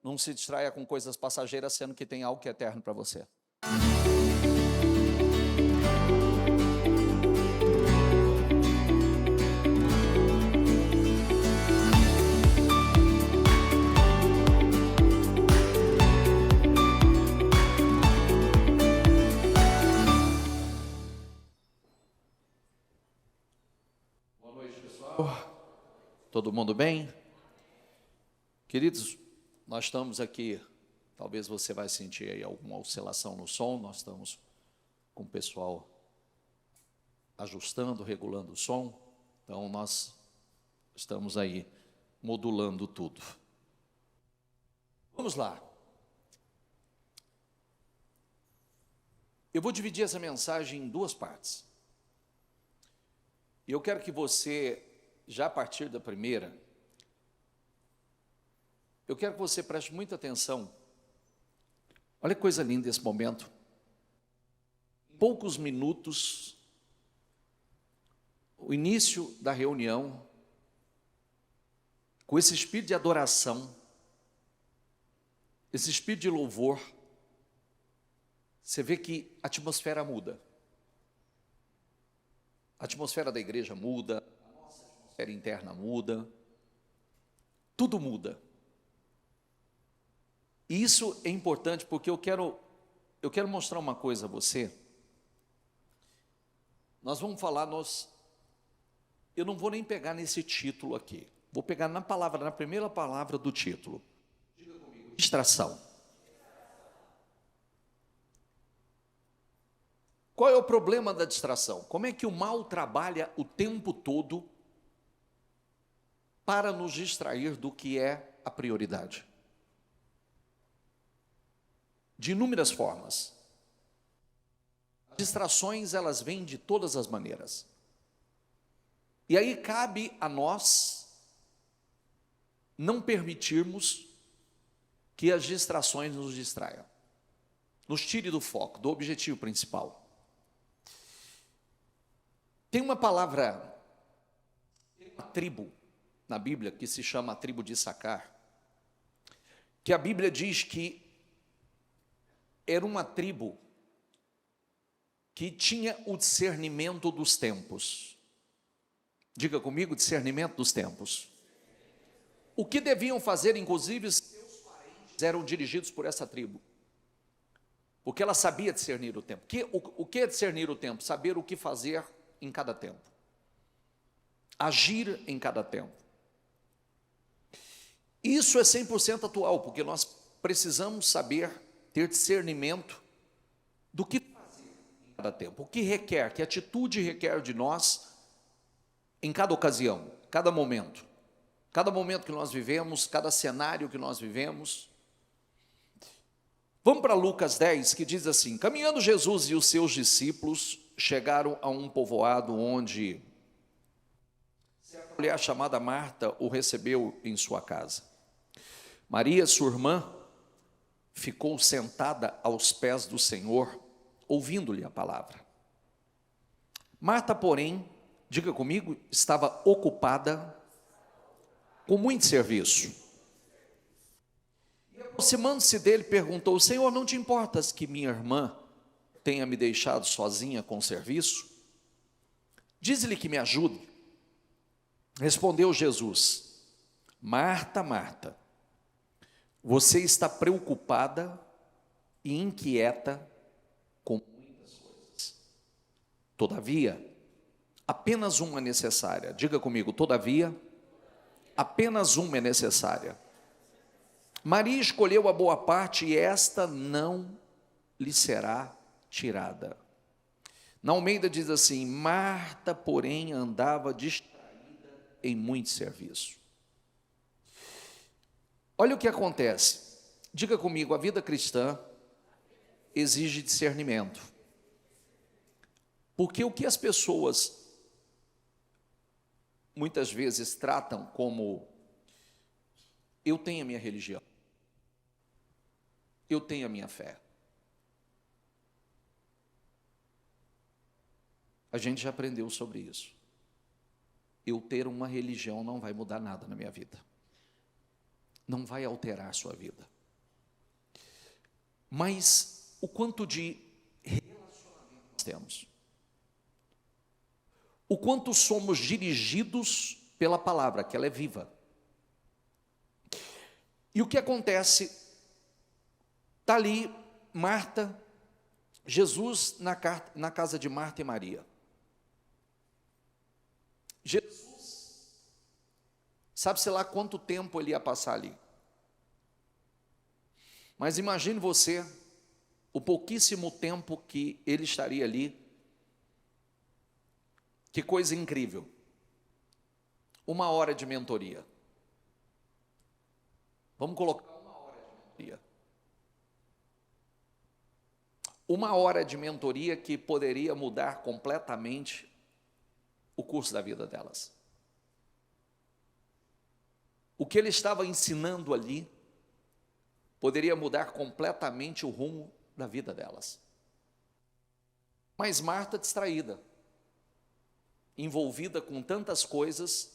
Não se distraia com coisas passageiras, sendo que tem algo que é eterno para você. Boa noite, pessoal. Todo mundo bem? Queridos, nós estamos aqui, talvez você vai sentir aí alguma oscilação no som, nós estamos com o pessoal ajustando, regulando o som, então nós estamos aí modulando tudo. Vamos lá. Eu vou dividir essa mensagem em duas partes. E eu quero que você, já a partir da primeira, eu quero que você preste muita atenção. Olha que coisa linda esse momento. Em poucos minutos, o início da reunião, com esse espírito de adoração, esse espírito de louvor, você vê que a atmosfera muda. A atmosfera da igreja muda, a nossa atmosfera interna muda, tudo muda. E isso é importante porque eu quero mostrar uma coisa a você. Nós vamos falar, eu não vou nem pegar nesse título aqui. Vou pegar na primeira palavra do título. Diga comigo, distração. Qual é o problema da distração? Como é que o mal trabalha o tempo todo para nos distrair do que é a prioridade? De inúmeras formas. As distrações, elas vêm de todas as maneiras. E aí cabe a nós não permitirmos que as distrações nos distraiam, nos tire do foco, do objetivo principal. Tem uma palavra, uma tribo na Bíblia que se chama a tribo de Issacar, que a Bíblia diz que era uma tribo que tinha o discernimento dos tempos. Diga comigo, discernimento dos tempos. O que deviam fazer, inclusive, seus parentes eram dirigidos por essa tribo. Porque ela sabia discernir o tempo. O que é discernir o tempo? Saber o que fazer em cada tempo. Agir em cada tempo. Isso é 100% atual, porque nós precisamos saber ter discernimento do que fazer em cada tempo, o que requer, que atitude requer de nós em cada ocasião, cada momento que nós vivemos, cada cenário que nós vivemos. Vamos para Lucas 10, que diz assim: caminhando Jesus e os seus discípulos chegaram a um povoado onde certa mulher chamada Marta o recebeu em sua casa. Maria, sua irmã, ficou sentada aos pés do Senhor, ouvindo-lhe a palavra. Marta, porém, diga comigo, estava ocupada com muito serviço. E aproximando-se dele, perguntou: Senhor, não te importas que minha irmã tenha me deixado sozinha com o serviço? Diz-lhe que me ajude. Respondeu Jesus: Marta, Marta, você está preocupada e inquieta com muitas coisas. Todavia, apenas uma é necessária. Diga comigo, todavia, apenas uma é necessária. Maria escolheu a boa parte e esta não lhe será tirada. Na Almeida diz assim: Marta, porém, andava distraída em muito serviço. Olha o que acontece. Diga comigo, a vida cristã exige discernimento. Porque o que as pessoas muitas vezes tratam como: eu tenho a minha religião, eu tenho a minha fé. A gente já aprendeu sobre isso. Eu ter uma religião não vai mudar nada na minha vida. Não vai alterar a sua vida. mas o quanto de relacionamento nós temos. O quanto somos dirigidos pela palavra, que ela é viva. E o que acontece? Está ali Marta, Jesus na casa de Marta e Maria. Jesus, sabe-se lá quanto tempo ele ia passar ali. Mas imagine você, o pouquíssimo tempo que ele estaria ali. Que coisa incrível. 1 hora de mentoria. Vamos colocar 1 hora de mentoria. 1 hora de mentoria que poderia mudar completamente o curso da vida delas. O que ele estava ensinando ali poderia mudar completamente o rumo da vida delas. Mas Marta, distraída, envolvida com tantas coisas,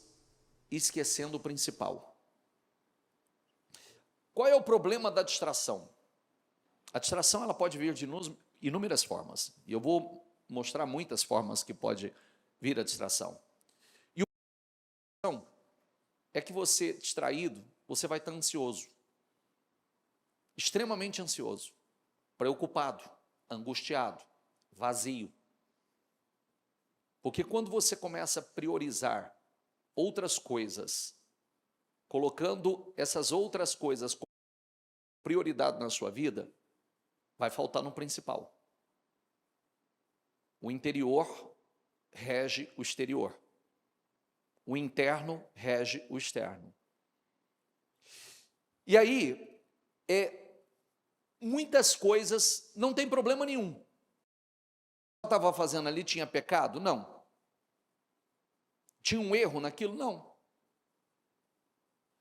esquecendo o principal. Qual é o problema da distração? A distração ela pode vir de inúmeras formas, e eu vou mostrar muitas formas que pode vir a distração. E a distração é que você, distraído, você vai estar ansioso, extremamente ansioso, preocupado, angustiado, vazio. Porque quando você começa a priorizar outras coisas, colocando essas outras coisas como prioridade na sua vida, vai faltar no principal. O interior rege o exterior. O interno rege o externo. E aí, muitas coisas não tem problema nenhum. O que ela estava fazendo ali tinha pecado? Não. Tinha um erro naquilo? Não.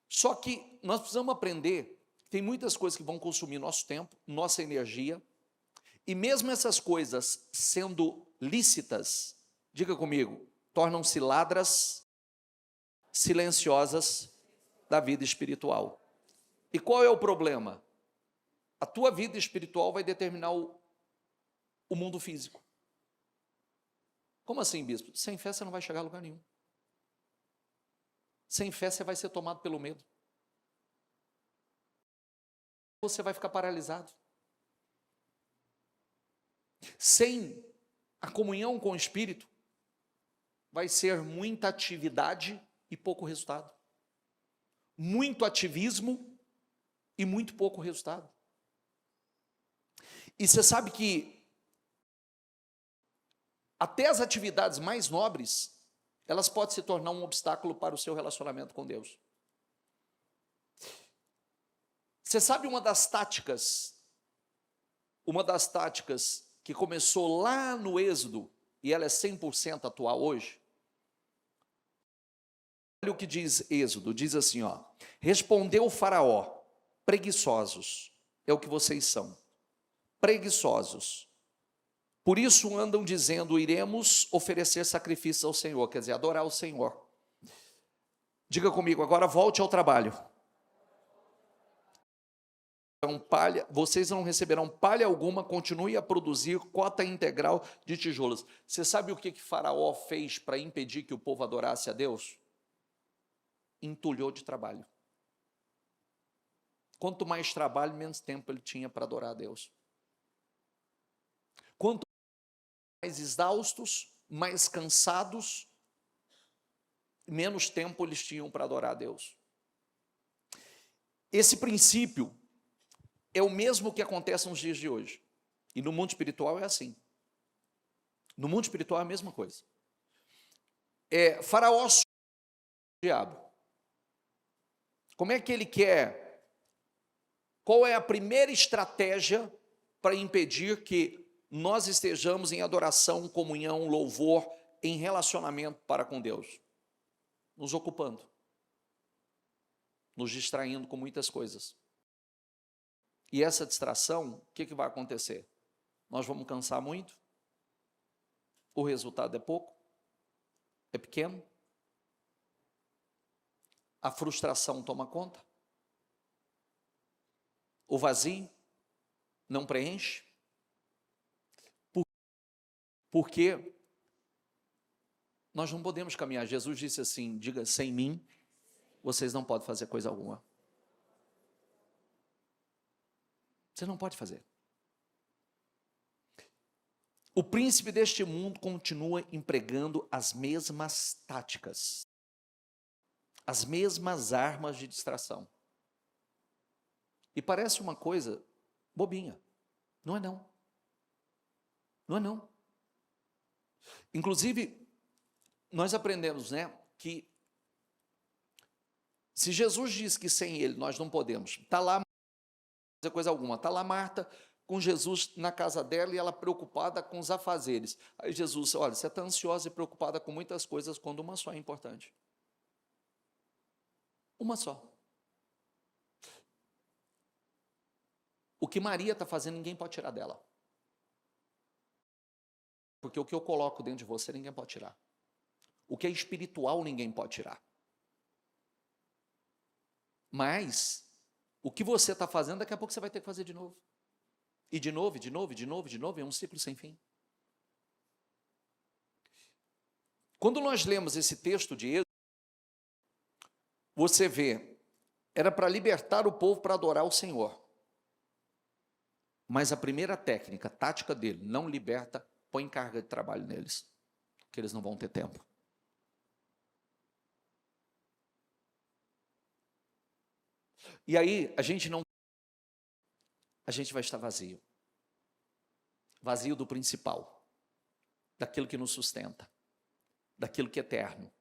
Só que nós precisamos aprender que tem muitas coisas que vão consumir nosso tempo, nossa energia, e mesmo essas coisas sendo lícitas, diga comigo, tornam-se ladras silenciosas da vida espiritual. E qual é o problema? A tua vida espiritual vai determinar o mundo físico. Como assim, bispo? Sem fé você não vai chegar a lugar nenhum. Sem fé você vai ser tomado pelo medo. Você vai ficar paralisado. Sem a comunhão com o Espírito, vai ser muita atividade e pouco resultado. Muito ativismo e muito pouco resultado. E você sabe que até as atividades mais nobres, elas podem se tornar um obstáculo para o seu relacionamento com Deus. Você sabe uma das táticas que começou lá no Êxodo, e ela é 100% atual hoje? Olha o que diz Êxodo, diz assim, ó: respondeu o faraó, preguiçosos, é o que vocês são, preguiçosos. Por isso andam dizendo, iremos oferecer sacrifício ao Senhor, quer dizer, adorar o Senhor. Diga comigo, agora volte ao trabalho. Vocês não receberão palha alguma, continue a produzir cota integral de tijolos. Você sabe o que Faraó fez para impedir que o povo adorasse a Deus? Entulhou de trabalho. Quanto mais trabalho, menos tempo ele tinha para adorar a Deus. Quanto mais exaustos, mais cansados, menos tempo eles tinham para adorar a Deus. Esse princípio é o mesmo que acontece nos dias de hoje. E no mundo espiritual é assim. No mundo espiritual é a mesma coisa. Faraó, diabo. Como é que ele quer? Qual é a primeira estratégia para impedir que nós estejamos em adoração, comunhão, louvor, em relacionamento para com Deus? Nos ocupando. Nos distraindo com muitas coisas. E essa distração, o que vai acontecer? Nós vamos cansar muito, o resultado é pouco, é pequeno, a frustração toma conta, o vazio, não preenche? Porque nós não podemos caminhar. Jesus disse assim, diga, sem mim, vocês não podem fazer coisa alguma. Você não pode fazer. O príncipe deste mundo continua empregando as mesmas táticas, as mesmas armas de distração. E parece uma coisa bobinha. Não é não. Não é não. Inclusive, nós aprendemos, né, que se Jesus diz que sem ele nós não podemos, está lá fazer coisa alguma, está lá Marta com Jesus na casa dela e ela preocupada com os afazeres. Aí Jesus, olha, você está ansiosa e preocupada com muitas coisas quando uma só é importante. Uma só. O que Maria está fazendo, ninguém pode tirar dela. Porque o que eu coloco dentro de você, ninguém pode tirar. O que é espiritual, ninguém pode tirar. Mas, o que você está fazendo, daqui a pouco você vai ter que fazer de novo. E de novo, de novo, de novo, de novo, é um ciclo sem fim. Quando nós lemos esse texto de Êxodo, você vê, era para libertar o povo para adorar o Senhor. Mas a primeira técnica, tática dele, não liberta, põe carga de trabalho neles, que eles não vão ter tempo. E aí, a gente vai estar vazio. Vazio do principal, daquilo que nos sustenta, daquilo que é eterno,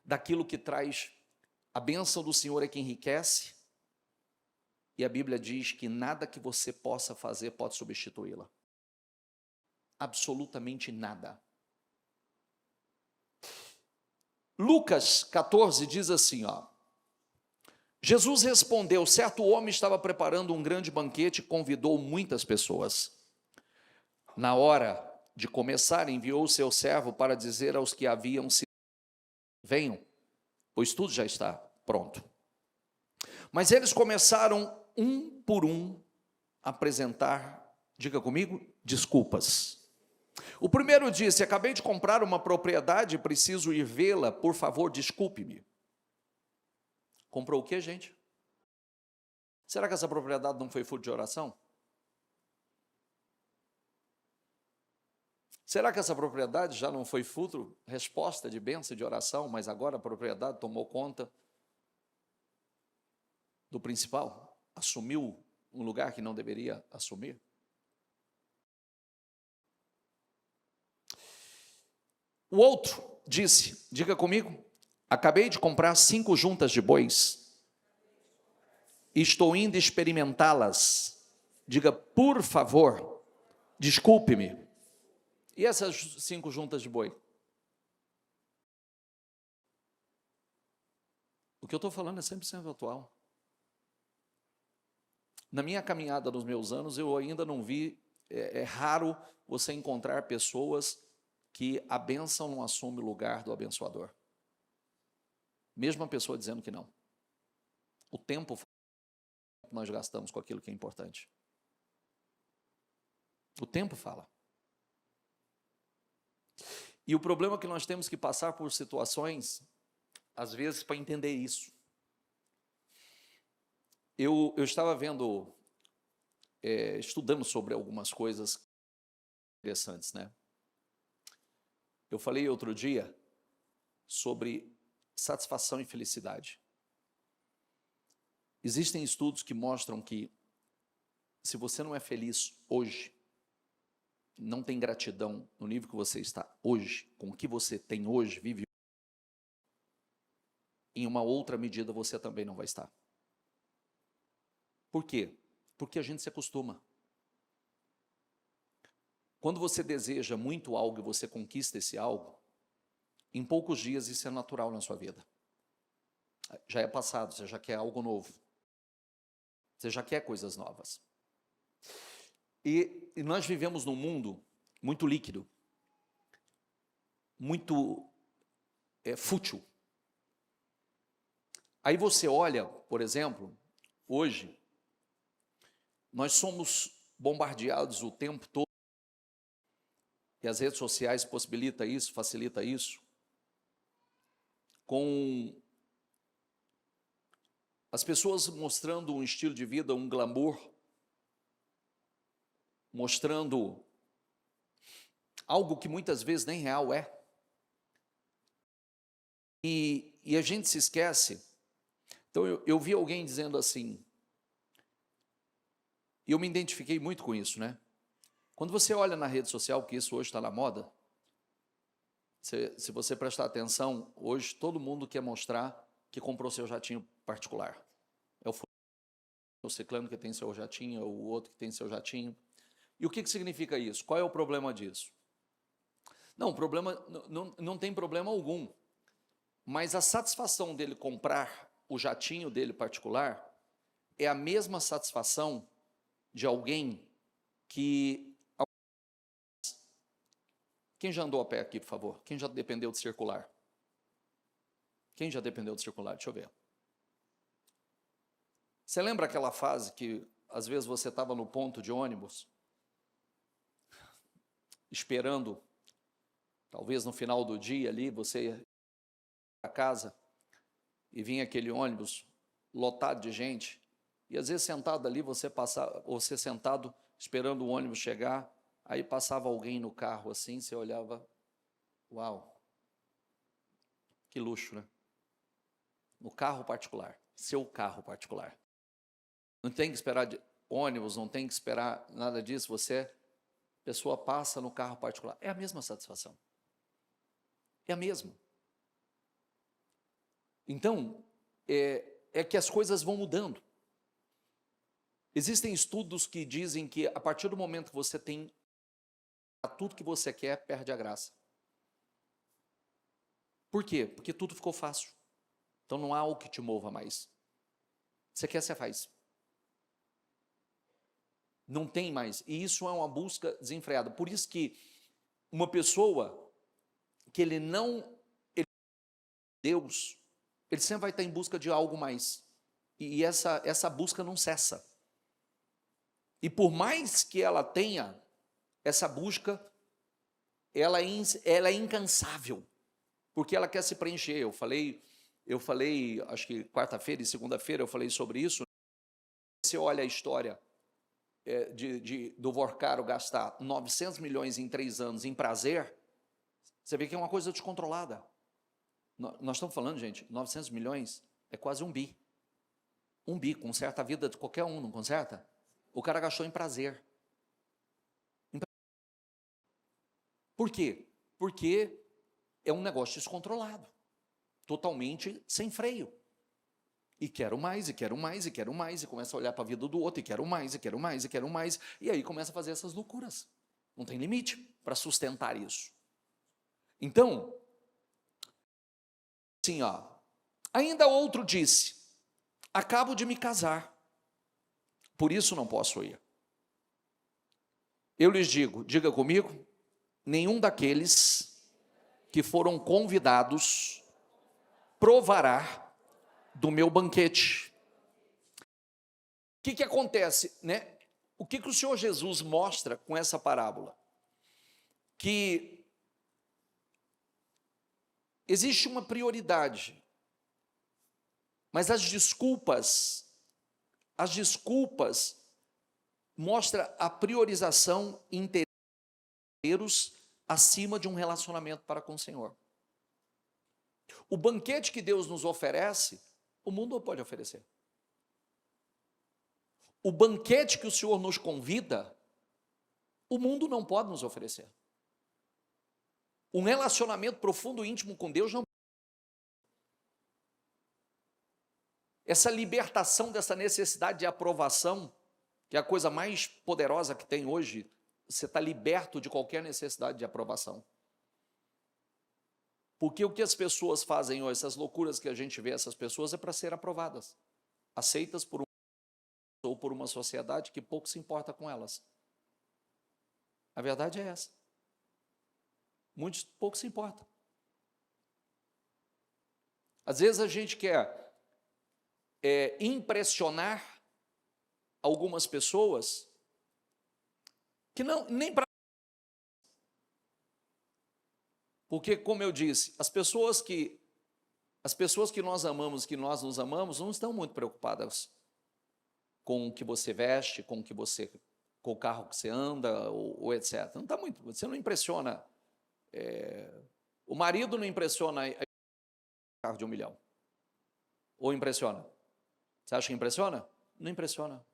daquilo que traz a bênção do Senhor é que enriquece, e a Bíblia diz que nada que você possa fazer pode substituí-la. Absolutamente nada. Lucas 14 diz assim, ó. Jesus respondeu, certo homem estava preparando um grande banquete e convidou muitas pessoas. Na hora de começar, enviou o seu servo para dizer aos que haviam se venham, pois tudo já está pronto. Mas eles começaram um por um a apresentar, diga comigo, desculpas. O primeiro disse, acabei de comprar uma propriedade, preciso ir vê-la, por favor, desculpe-me. Comprou o quê, gente? Será que essa propriedade não foi fruto de oração? Será que essa propriedade já não foi fruto, resposta de bênção de oração, mas agora a propriedade tomou conta do principal? Assumiu um lugar que não deveria assumir? O outro disse, diga comigo, acabei de comprar 5 juntas de bois, estou indo experimentá-las, diga, por favor, desculpe-me. E essas 5 juntas de boi? O que eu estou falando é 100% atual. Na minha caminhada nos meus anos, eu ainda não vi, é raro você encontrar pessoas que a bênção não assume o lugar do abençoador. Mesmo a pessoa dizendo que não. O tempo que nós gastamos com aquilo que é importante. O tempo fala. E o problema é que nós temos que passar por situações, às vezes, para entender isso. Eu estava vendo, estudando sobre algumas coisas interessantes, né? Eu falei outro dia sobre satisfação e felicidade. Existem estudos que mostram que se você não é feliz hoje, não tem gratidão no nível que você está hoje, com o que você tem hoje, vive, em uma outra medida você também não vai estar. Por quê? Porque a gente se acostuma. Quando você deseja muito algo e você conquista esse algo, em poucos dias isso é natural na sua vida. Já é passado, você já quer algo novo. Você já quer coisas novas. E nós vivemos num mundo muito líquido, muito fútil. Aí você olha, por exemplo, hoje, Nós somos bombardeados o tempo todo, e as redes sociais possibilitam isso, facilita isso, com as pessoas mostrando um estilo de vida, um glamour, mostrando algo que muitas vezes nem real é. E a gente se esquece. Então eu vi alguém dizendo assim, e eu me identifiquei muito com isso, né? Quando você olha na rede social, que isso hoje está na moda, se você prestar atenção, hoje todo mundo quer mostrar que comprou seu jatinho particular. É o ciclano que tem seu jatinho, é o outro que tem seu jatinho. E o que significa isso? Qual é o problema disso? Não, o problema não tem problema algum. Mas a satisfação dele comprar o jatinho dele particular é a mesma satisfação de alguém que... Quem já andou a pé aqui, por favor? Quem já dependeu de circular? Quem já dependeu de circular? Deixa eu ver. Você lembra aquela fase que, às vezes, você estava no ponto de ônibus, esperando, talvez no final do dia ali, você ia para casa, e vinha aquele ônibus lotado de gente, e às vezes sentado ali, você sentado esperando o ônibus chegar, aí passava alguém no carro assim, você olhava, uau, que luxo, né? No carro particular, seu carro particular. Não tem que esperar ônibus, não tem que esperar nada disso, a pessoa passa no carro particular. É a mesma satisfação. É a mesma. Então, é que as coisas vão mudando. Existem estudos que dizem que a partir do momento que você tem tudo que você quer, perde a graça. Por quê? Porque tudo ficou fácil. Então não há algo que te mova mais. Você quer, você faz. Não tem mais. E isso é uma busca desenfreada. Por isso que uma pessoa que Deus, ele sempre vai estar em busca de algo mais. E essa busca não cessa. E por mais que ela tenha essa busca, ela é incansável, porque ela quer se preencher. Eu falei, acho que quarta-feira e segunda-feira eu falei sobre isso. Você olha a história do Vorcaro gastar 900 milhões em 3 anos em prazer, você vê que é uma coisa descontrolada. Nós estamos falando, gente, 900 milhões é quase 1 bi. 1 bi, conserta a vida de qualquer um, não conserta? O cara gastou em prazer. Por quê? Porque é um negócio descontrolado, totalmente sem freio. E quero mais, e quero mais, e quero mais, e começa a olhar para a vida do outro, e quero mais, e quero mais, e quero mais, e aí começa a fazer essas loucuras. Não tem limite para sustentar isso. Então, assim, ainda outro disse, acabo de me casar, por isso não posso ir. Eu lhes digo, diga comigo, nenhum daqueles que foram convidados provará do meu banquete. O que acontece, né? O que o Senhor Jesus mostra com essa parábola? Que existe uma prioridade, mas as desculpas mostram a priorização inteiros acima de um relacionamento para com o Senhor. O banquete que Deus nos oferece, o mundo não pode oferecer. O banquete que o Senhor nos convida, o mundo não pode nos oferecer. Um relacionamento profundo e íntimo com Deus não. Essa libertação dessa necessidade de aprovação, que é a coisa mais poderosa que tem hoje, você está liberto de qualquer necessidade de aprovação. Porque o que as pessoas fazem hoje, essas loucuras que a gente vê, essas pessoas, é para ser aprovadas, aceitas por ou por uma sociedade que pouco se importa com elas. A verdade é essa. Muitos pouco se importam. Às vezes a gente quer impressionar algumas pessoas que não, nem para... Porque, como eu disse, as pessoas que nós amamos, que nós nos amamos, não estão muito preocupadas com o que você veste, com o carro que você anda, ou etc. Não está muito, você não impressiona. O marido não impressiona carro de 1 milhão. Ou impressiona? Você acha que impressiona? Não impressiona.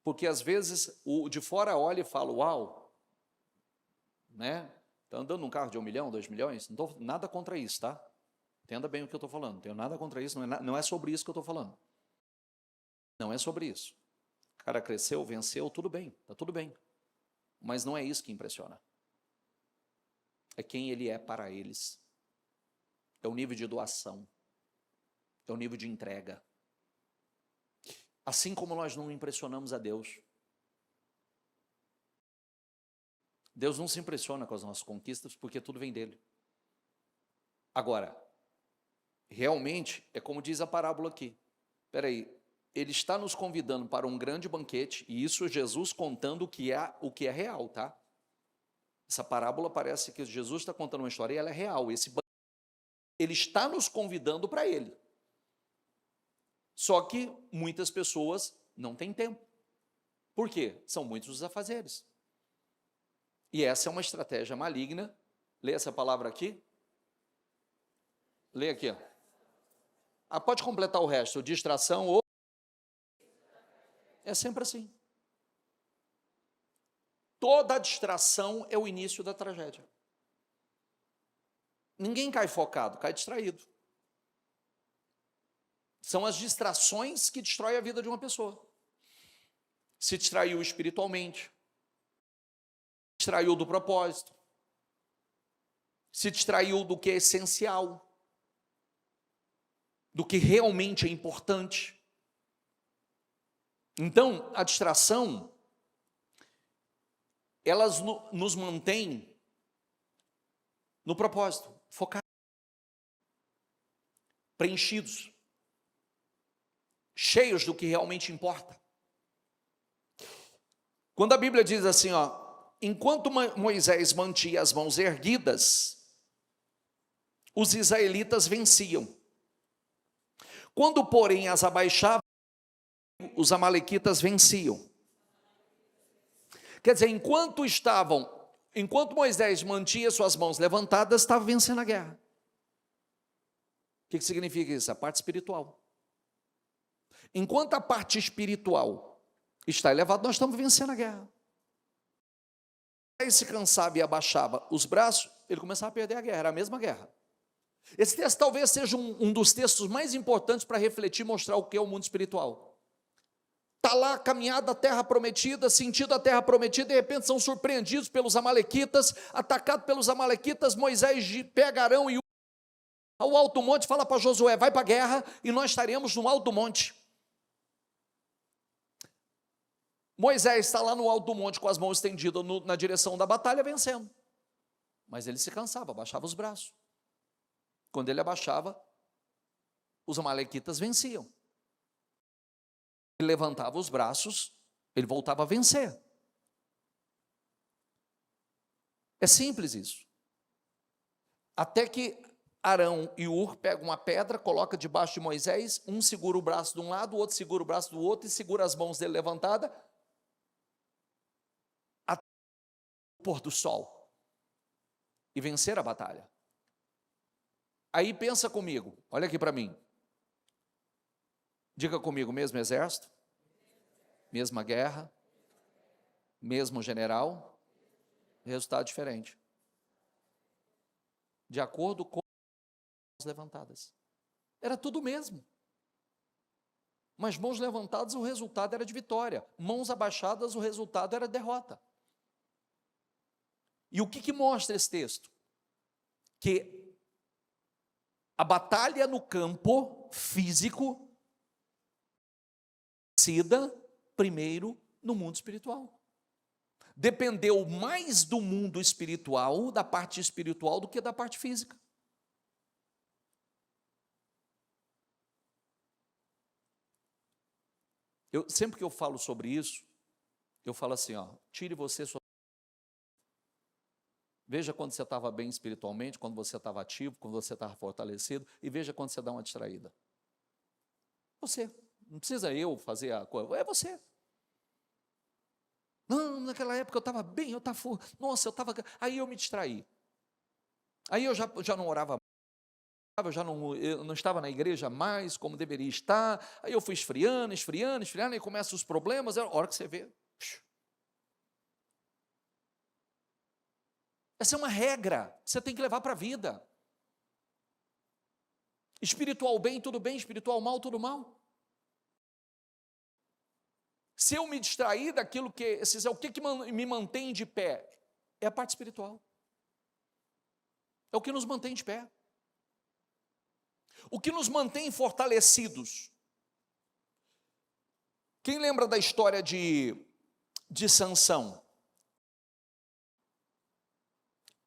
Porque às vezes o de fora olha e fala, uau, né? Está andando num carro de 1 milhão, 2 milhões? Não estou nada contra isso, tá? Entenda bem o que eu estou falando. Não tenho nada contra isso, não é sobre isso que eu estou falando. Não é sobre isso. O cara cresceu, venceu, tudo bem, está tudo bem. Mas não é isso que impressiona. É quem ele é para eles. É o nível de doação. É o nível de entrega. Assim como nós não impressionamos a Deus. Deus não se impressiona com as nossas conquistas, porque tudo vem dele. Agora, realmente, é como diz a parábola aqui. Espera aí, ele está nos convidando para um grande banquete, e isso é Jesus contando o que é real, tá? Essa parábola parece que Jesus está contando uma história e ela é real. Ele está nos convidando para ele. Só que muitas pessoas não têm tempo. Por quê? São muitos os afazeres. E essa é uma estratégia maligna. Lê essa palavra aqui. Lê aqui. Pode completar o resto. Distração ou... É sempre assim. Toda distração é o início da tragédia. Ninguém cai focado, cai distraído. São as distrações que destroem a vida de uma pessoa. Se distraiu espiritualmente, se distraiu do propósito, se distraiu do que é essencial, do que realmente é importante. Então, a distração, elas nos mantém no propósito, focados, preenchidos, cheios do que realmente importa. Quando a Bíblia diz assim, enquanto Moisés mantinha as mãos erguidas, os israelitas venciam. Quando, porém, as abaixava, os amalequitas venciam. Quer dizer, enquanto Moisés mantinha suas mãos levantadas, estava vencendo a guerra. O que significa isso? A parte espiritual. Enquanto a parte espiritual está elevada, nós estamos vencendo a guerra. Aí se cansava e abaixava os braços, ele começava a perder a guerra, era a mesma guerra. Esse texto talvez seja um dos textos mais importantes para refletir e mostrar o que é o mundo espiritual. Está lá a caminhada, a terra prometida, sentido a terra prometida, de repente são surpreendidos pelos amalequitas, atacados pelos amalequitas, Moisés pega Arão e ao alto monte, fala para Josué, vai para a guerra e nós estaremos no alto monte. Moisés está lá no alto do monte com as mãos estendidas na direção da batalha, vencendo. Mas ele se cansava, abaixava os braços. Quando ele abaixava, os amalequitas venciam. Ele levantava os braços, ele voltava a vencer. É simples isso. Até que Arão e Hur pegam uma pedra, coloca debaixo de Moisés, um segura o braço de um lado, o outro segura o braço do outro e segura as mãos dele levantadas, pôr do sol e vencer a batalha. Aí pensa comigo, olha aqui para mim. Diga comigo, mesmo exército, mesma guerra, mesmo general, resultado diferente. De acordo com as mãos levantadas. Era tudo mesmo. Mas mãos levantadas, o resultado era de vitória. Mãos abaixadas, o resultado era derrota. E o que mostra esse texto? Que a batalha no campo físico vencida primeiro no mundo espiritual. Dependeu mais do mundo espiritual, da parte espiritual, do que da parte física. Sempre que eu falo sobre isso, eu falo assim, ó, tire você sua... Veja quando você estava bem espiritualmente, quando você estava ativo, quando você estava fortalecido, e veja quando você dá uma distraída. Você, não precisa eu fazer a coisa, é você. Não, naquela época eu estava bem, nossa, eu estava... Aí eu me distraí. Aí eu já não orava mais, eu não estava na igreja mais como deveria estar, aí eu fui esfriando, aí começam os problemas, a hora que você vê... Essa é uma regra que você tem que levar para a vida. Espiritual bem, tudo bem, espiritual mal, tudo mal. Se eu me distrair daquilo que... O que me mantém de pé? É a parte espiritual. É o que nos mantém de pé. O que nos mantém fortalecidos. Quem lembra da história de Sansão?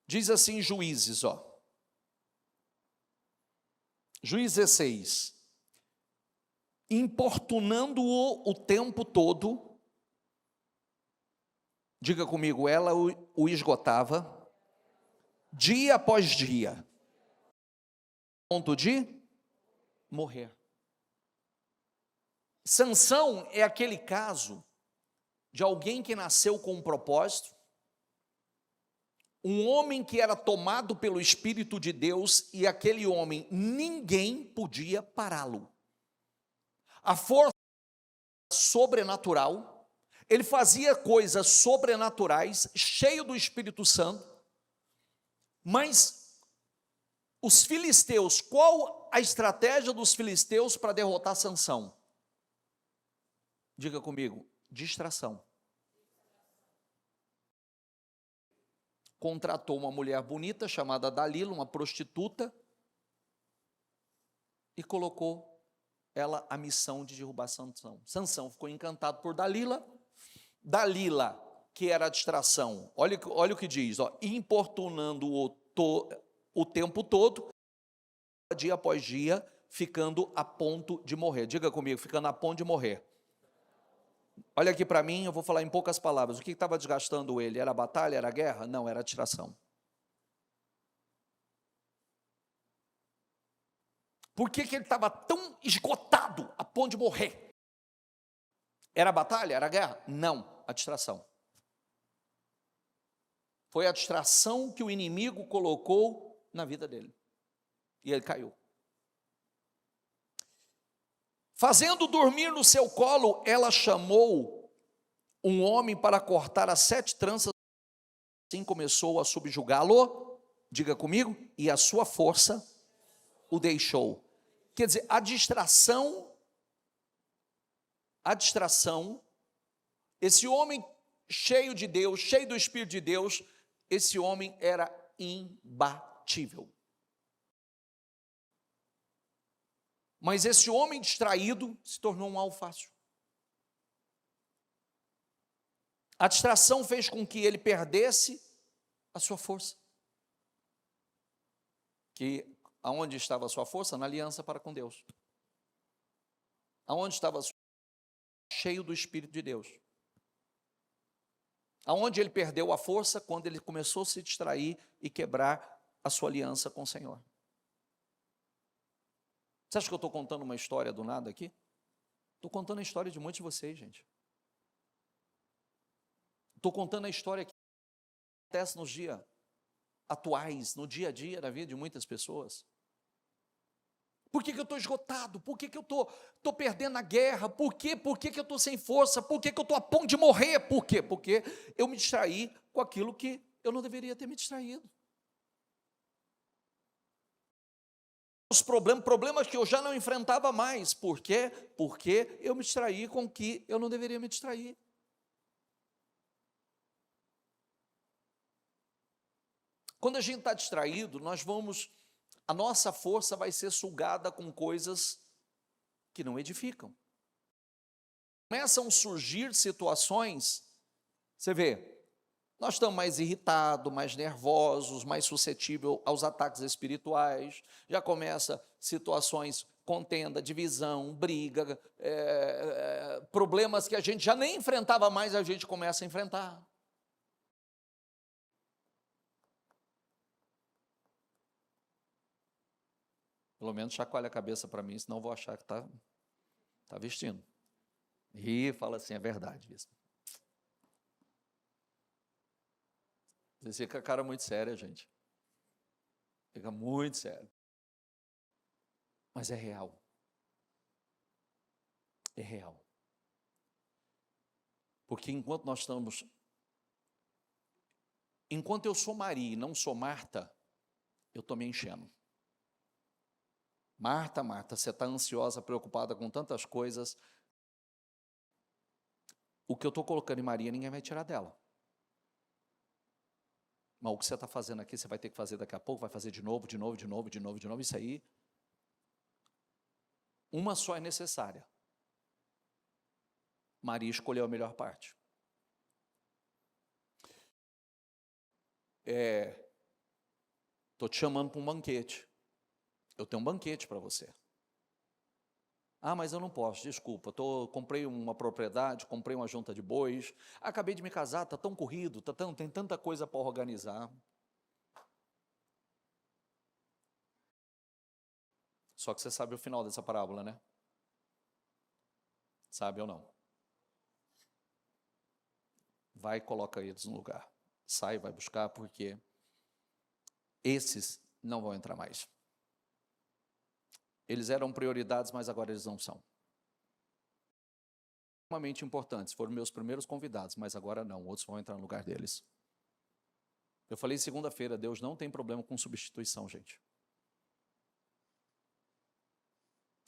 Diz assim Juízes, ó. Juízes 16. Importunando-o o tempo todo, diga comigo, ela o esgotava, dia após dia, ponto de morrer. Sansão é aquele caso de alguém que nasceu com um propósito, um homem que era tomado pelo Espírito de Deus, e aquele homem, ninguém podia pará-lo. A força sobrenatural, ele fazia coisas sobrenaturais, cheio do Espírito Santo, mas os filisteus, qual a estratégia dos filisteus para derrotar Sansão? Diga comigo, distração. Contratou uma mulher bonita chamada Dalila, uma prostituta, e colocou ela a missão de derrubar Sansão. Sansão ficou encantado por Dalila. Dalila, que era a distração, olha o que diz, ó, importunando-o o tempo todo, dia após dia, ficando a ponto de morrer. Diga comigo, ficando a ponto de morrer. Olha aqui para mim, eu vou falar em poucas palavras. O que estava desgastando ele? Era a batalha? Era a guerra? Não, era a distração. Por que ele estava tão esgotado a ponto de morrer? Era a batalha? Era a guerra? Não, a distração. Foi a distração que o inimigo colocou na vida dele. E ele caiu. Fazendo dormir no seu colo, ela chamou um homem para cortar as 7 tranças, assim começou a subjugá-lo, diga comigo, e a sua força o deixou. Quer dizer, a distração, esse homem cheio de Deus, cheio do Espírito de Deus, esse homem era imbatível. Mas esse homem distraído se tornou um alvo fácil. A distração fez com que ele perdesse a sua força. Que aonde estava a sua força? Na aliança para com Deus. Aonde estava a sua força? Cheio do Espírito de Deus. Aonde ele perdeu a força? Quando ele começou a se distrair e quebrar a sua aliança com o Senhor. Você acha que eu estou contando uma história do nada aqui? Estou contando a história de muitos de vocês, gente. Estou contando a história que acontece nos dias atuais, no dia a dia da vida de muitas pessoas. Por que eu estou esgotado? Por que eu estou perdendo a guerra? Por que eu estou sem força? Por que eu estou a ponto de morrer? Por quê? Porque eu me distraí com aquilo que eu não deveria ter me distraído. Os problemas que eu já não enfrentava mais. Por quê? Porque eu me distraí com o que eu não deveria me distrair. Quando a gente está distraído, a nossa força vai ser sugada com coisas que não edificam. Começam a surgir situações, você vê, nós estamos mais irritados, mais nervosos, mais suscetíveis aos ataques espirituais, já começa situações, contenda, divisão, briga, problemas que a gente já nem enfrentava mais, a gente começa a enfrentar. Pelo menos chacoalha a cabeça para mim, senão eu vou achar que está vestindo. E fala assim, é verdade isso. Você fica com a cara muito séria, gente. Fica muito sério. Mas é real. É real. Porque enquanto eu sou Maria e não sou Marta, eu estou me enchendo. Marta, você está ansiosa, preocupada com tantas coisas. O que eu estou colocando em Maria, ninguém vai tirar dela. Mas o que você está fazendo aqui, você vai ter que fazer daqui a pouco, vai fazer de novo. Isso aí, uma só é necessária. Maria escolheu a melhor parte. Estou te chamando para um banquete. Eu tenho um banquete para você. Ah, mas eu não posso, desculpa. Comprei uma propriedade, comprei uma junta de bois, acabei de me casar, está tão corrido, tem tanta coisa para organizar. Só que você sabe o final dessa parábola, né? Sabe ou não? Vai e coloca eles no lugar. Sai, vai buscar, porque esses não vão entrar mais. Eles eram prioridades, mas agora eles não são. Extremamente importantes, foram meus primeiros convidados, mas agora não, outros vão entrar no lugar deles. Eu falei segunda-feira, Deus não tem problema com substituição, gente.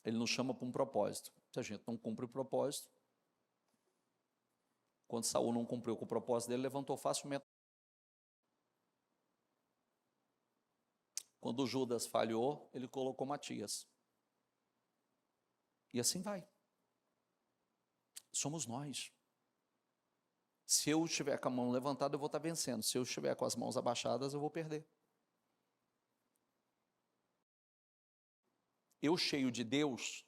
Ele nos chama para um propósito. Se a gente não cumpre o propósito, quando Saul não cumpriu com o propósito dele, levantou facilmente. Quando Judas falhou, ele colocou Matias. E assim vai. Somos nós. Se eu estiver com a mão levantada, eu vou estar vencendo. Se eu estiver com as mãos abaixadas, eu vou perder. Eu cheio de Deus,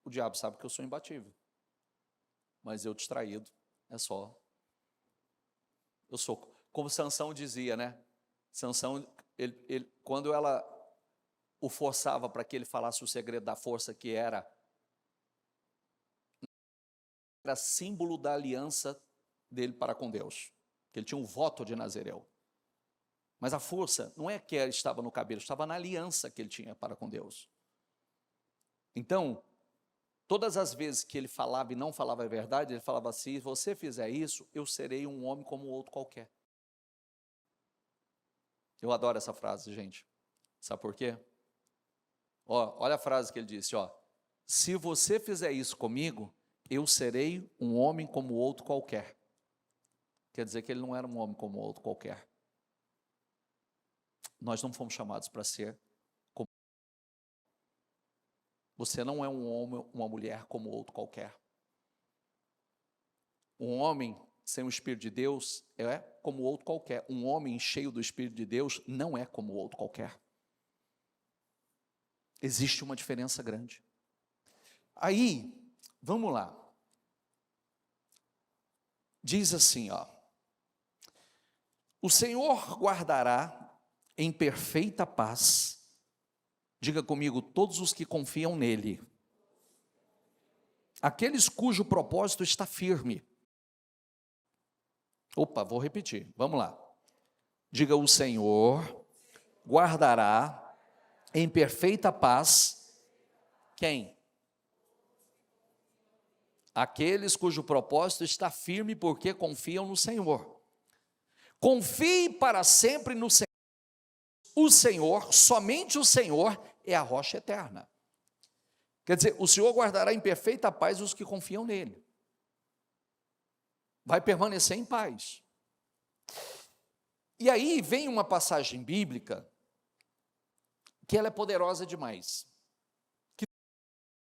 o diabo sabe que eu sou imbatível. Mas eu distraído, é só. Eu sou, como Sansão dizia, né? Sansão, quando ela o forçava para que ele falasse o segredo da força, que era símbolo da aliança dele para com Deus, que ele tinha um voto de Nazireu. Mas a força não é que estava no cabelo, estava na aliança que ele tinha para com Deus. Então, todas as vezes que ele falava e não falava a verdade, ele falava assim: se você fizer isso, eu serei um homem como outro qualquer. Eu adoro essa frase, gente. Sabe por quê? Olha a frase que ele disse, se você fizer isso comigo, eu serei um homem como outro qualquer. Quer dizer que ele não era um homem como outro qualquer. Nós não fomos chamados para ser como. Você não é um homem, uma mulher como outro qualquer. Um homem sem o Espírito de Deus é como outro qualquer. Um homem cheio do Espírito de Deus não é como outro qualquer. Existe uma diferença grande. Aí, vamos lá. Diz assim, o Senhor guardará em perfeita paz, diga comigo, todos os que confiam nele, aqueles cujo propósito está firme. Vou repetir, vamos lá. Diga, o Senhor guardará em perfeita paz, quem? Aqueles cujo propósito está firme porque confiam no Senhor. Confie para sempre no Senhor. O Senhor, somente o Senhor é a rocha eterna. Quer dizer, o Senhor guardará em perfeita paz os que confiam nele. Vai permanecer em paz. E aí vem uma passagem bíblica que ela é poderosa demais. Que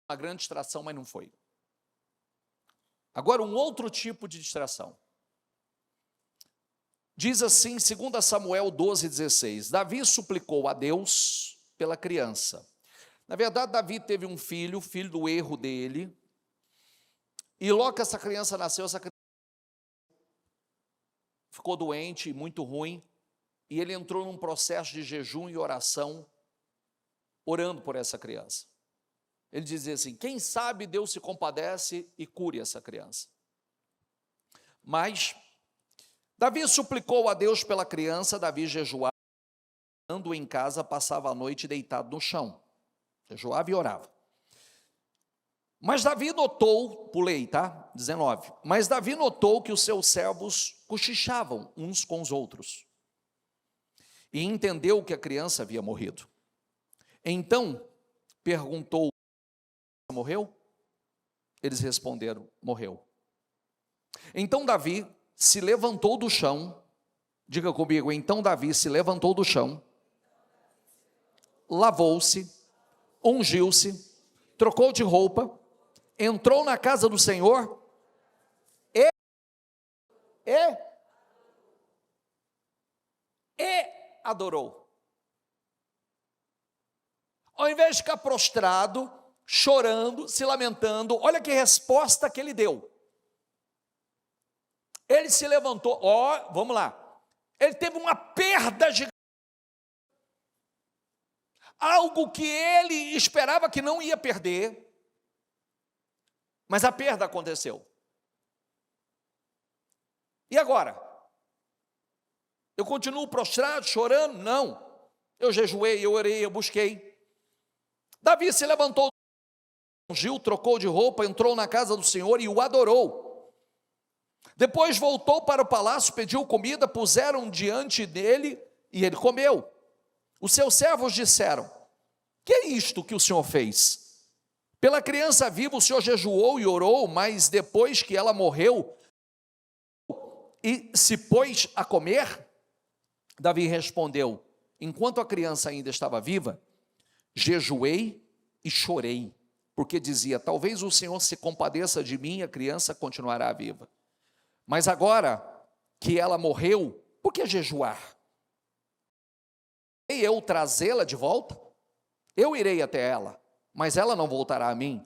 uma grande distração, mas não foi. Agora, um outro tipo de distração. Diz assim, 2 Samuel 12,16, Davi suplicou a Deus pela criança. Na verdade, Davi teve um filho, filho do erro dele, E logo que essa criança nasceu, essa criança ficou doente, muito ruim, e ele entrou num processo de jejum e oração, orando por essa criança. Ele dizia assim: quem sabe Deus se compadece e cure essa criança. Mas Davi suplicou a Deus pela criança. Davi jejuava, andando em casa, passava a noite deitado no chão, jejuava e orava. Mas Davi notou, pulei, tá? 19. Mas Davi notou que os seus servos cochichavam uns com os outros, e entendeu que a criança havia morrido. Então perguntou: morreu? Eles responderam: morreu. Então Davi se levantou do chão, diga comigo, então Davi se levantou do chão, lavou-se, ungiu-se, trocou de roupa, entrou na casa do Senhor e adorou. Ao invés de ficar prostrado, chorando, se lamentando, olha que resposta que ele deu. Ele se levantou, vamos lá, ele teve uma perda gigante, algo que ele esperava que não ia perder, mas a perda aconteceu. E agora? Eu continuo prostrado, chorando? Não. Eu jejuei, eu orei, eu busquei. Davi se levantou, ungiu, trocou de roupa, entrou na casa do Senhor e o adorou. Depois voltou para o palácio, pediu comida, puseram diante dele e ele comeu. Os seus servos disseram: que é isto que o Senhor fez? Pela criança viva o Senhor jejuou e orou, mas depois que ela morreu e se pôs a comer? Davi respondeu: enquanto a criança ainda estava viva, jejuei e chorei, porque dizia: talvez o Senhor se compadeça de mim e a criança continuará viva. Mas agora que ela morreu, por que jejuar? E eu trazê-la de volta? Eu irei até ela, mas ela não voltará a mim.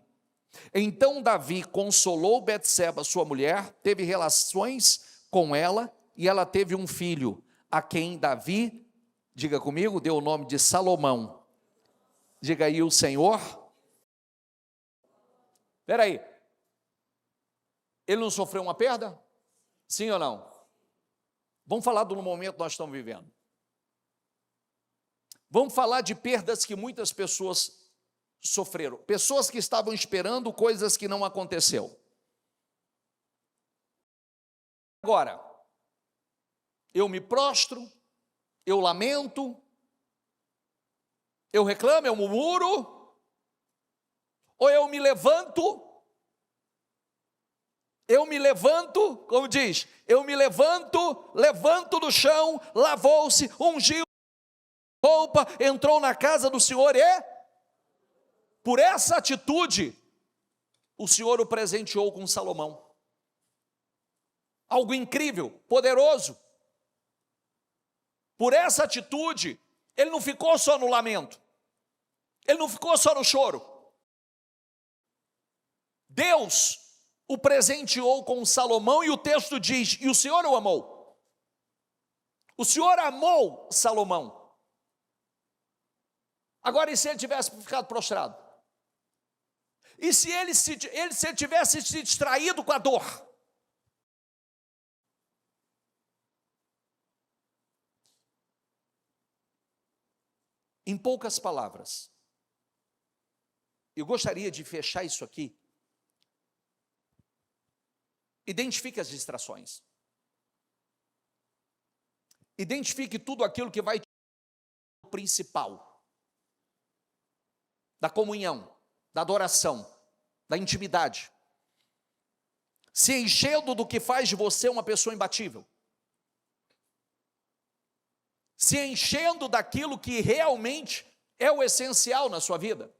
Então Davi consolou Betseba, sua mulher, teve relações com ela, e ela teve um filho, a quem Davi, diga comigo, deu o nome de Salomão. Diga aí: o Senhor. Espera aí, ele não sofreu uma perda? Sim ou não? Vamos falar do momento que nós estamos vivendo. Vamos falar de perdas que muitas pessoas sofreram. Pessoas que estavam esperando coisas que não aconteceu. Agora, eu me prostro, eu lamento, eu reclamo, eu murmuro, ou eu me levanto, como diz, eu me levanto do chão, lavou-se, ungiu roupa, entrou na casa do Senhor e, por essa atitude, o Senhor o presenteou com Salomão. Algo incrível, poderoso. Por essa atitude, ele não ficou só no lamento, ele não ficou só no choro. Deus o presenteou com Salomão, e o texto diz: e o Senhor o amou. O Senhor amou Salomão. Agora, e se ele tivesse ficado prostrado? E se ele tivesse se distraído com a dor? Em poucas palavras, eu gostaria de fechar isso aqui. Identifique as distrações. Identifique tudo aquilo que vai o principal da comunhão, da adoração, da intimidade. Se enchendo do que faz de você uma pessoa imbatível. Se enchendo daquilo que realmente é o essencial na sua vida.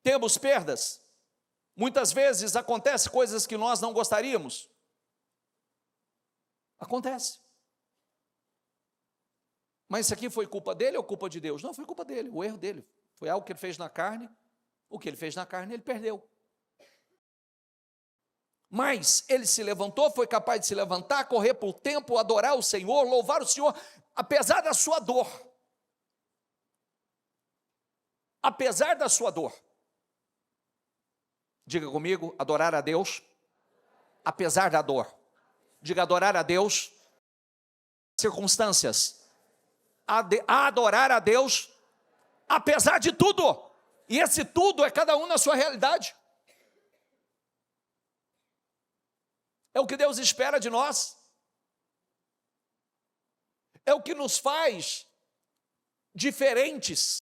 Temos perdas. Muitas vezes acontecem coisas que nós não gostaríamos. Acontece. Mas isso aqui foi culpa dele ou culpa de Deus? Não, foi culpa dele, o erro dele. Foi algo que ele fez na carne, O que ele fez na carne, ele perdeu. Mas ele se levantou, foi capaz de se levantar, correr para o templo, adorar o Senhor, louvar o Senhor, apesar da sua dor. Apesar da sua dor. Diga comigo, adorar a Deus, apesar da dor. Diga, adorar a Deus, circunstâncias. Adorar a Deus, apesar de tudo. E esse tudo é cada um na sua realidade. É o que Deus espera de nós. É o que nos faz diferentes.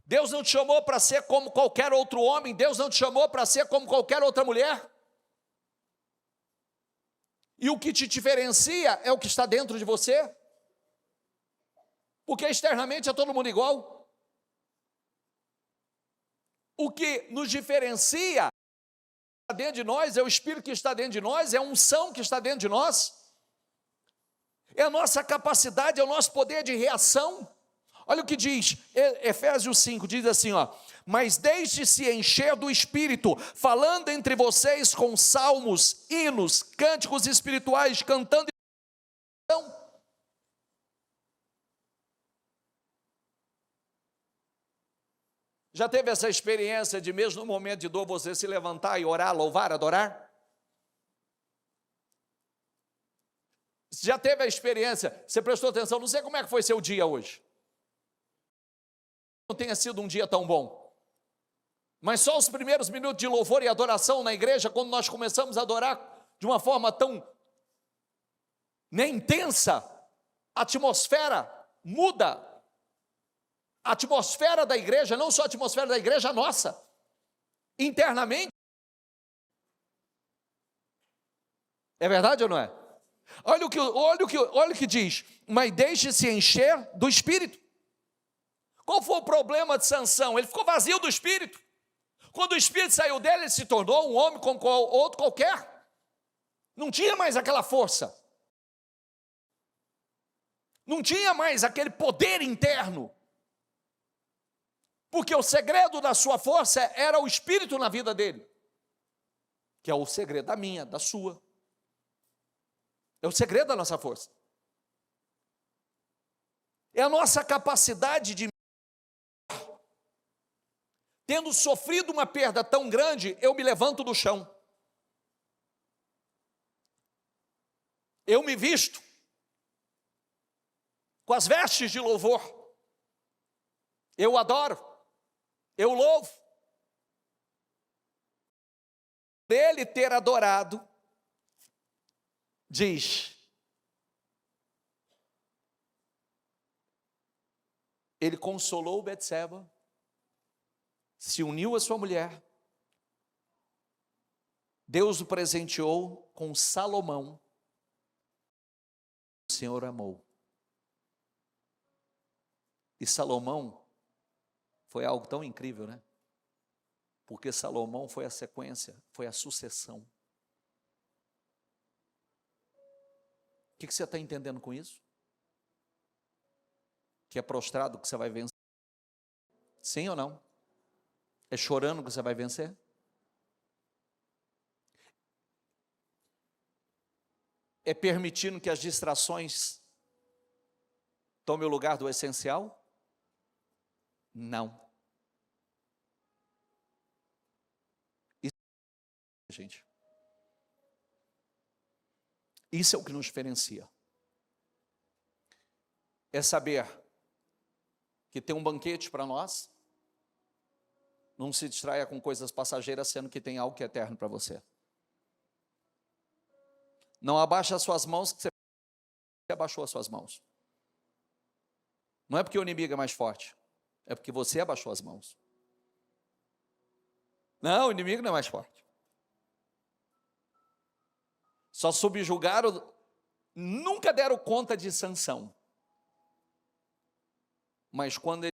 Deus não te chamou para ser como qualquer outro homem. Deus não te chamou para ser como qualquer outra mulher. E o que te diferencia é o que está dentro de você. Porque externamente é todo mundo igual. O que nos diferencia dentro de nós é o Espírito que está dentro de nós, é a unção que está dentro de nós, é a nossa capacidade, é o nosso poder de reação. Olha o que diz Efésios 5, diz assim, ó: mas deixe-se encher do Espírito, falando entre vocês com salmos, hinos, cânticos espirituais, cantando. Já teve essa experiência de mesmo no momento de dor você se levantar e orar, louvar, adorar? Já teve a experiência, você prestou atenção, não sei como é que foi seu dia hoje. Não tenha sido um dia tão bom. Mas só os primeiros minutos de louvor e adoração na igreja, quando nós começamos a adorar de uma forma tão intensa, a atmosfera muda. A atmosfera da igreja, não só a atmosfera da igreja, a nossa, internamente. É verdade ou não é? Olha o que diz, mas deixe-se encher do Espírito. Qual foi o problema de Sansão? Ele ficou vazio do Espírito. Quando o Espírito saiu dele, ele se tornou um homem como outro qualquer. Não tinha mais aquela força. Não tinha mais aquele poder interno. Porque o segredo da sua força era o Espírito na vida dele. Que é o segredo da minha, da sua. É o segredo da nossa força. É a nossa capacidade de... Tendo sofrido uma perda tão grande, eu me levanto do chão. Eu me visto com as vestes de louvor. Eu adoro. Eu louvo. Dele ter adorado, diz, ele consolou Betseba, se uniu à sua mulher, Deus o presenteou com Salomão, o Senhor amou. E Salomão foi algo tão incrível, né? Porque Salomão foi a sequência, foi a sucessão. O que você está entendendo com isso? Que é prostrado que você vai vencer? Sim ou não? É chorando que você vai vencer? É permitindo que as distrações tomem o lugar do essencial? Não. Isso, gente. Isso é o que nos diferencia. É saber que tem um banquete para nós. Não se distraia com coisas passageiras, sendo que tem algo que é eterno para você. Não abaixa as suas mãos, que você abaixou as suas mãos. Não é porque o inimigo é mais forte. É porque você abaixou as mãos. Não, o inimigo não é mais forte. Só subjugaram, nunca deram conta de Sansão. Mas quando ele...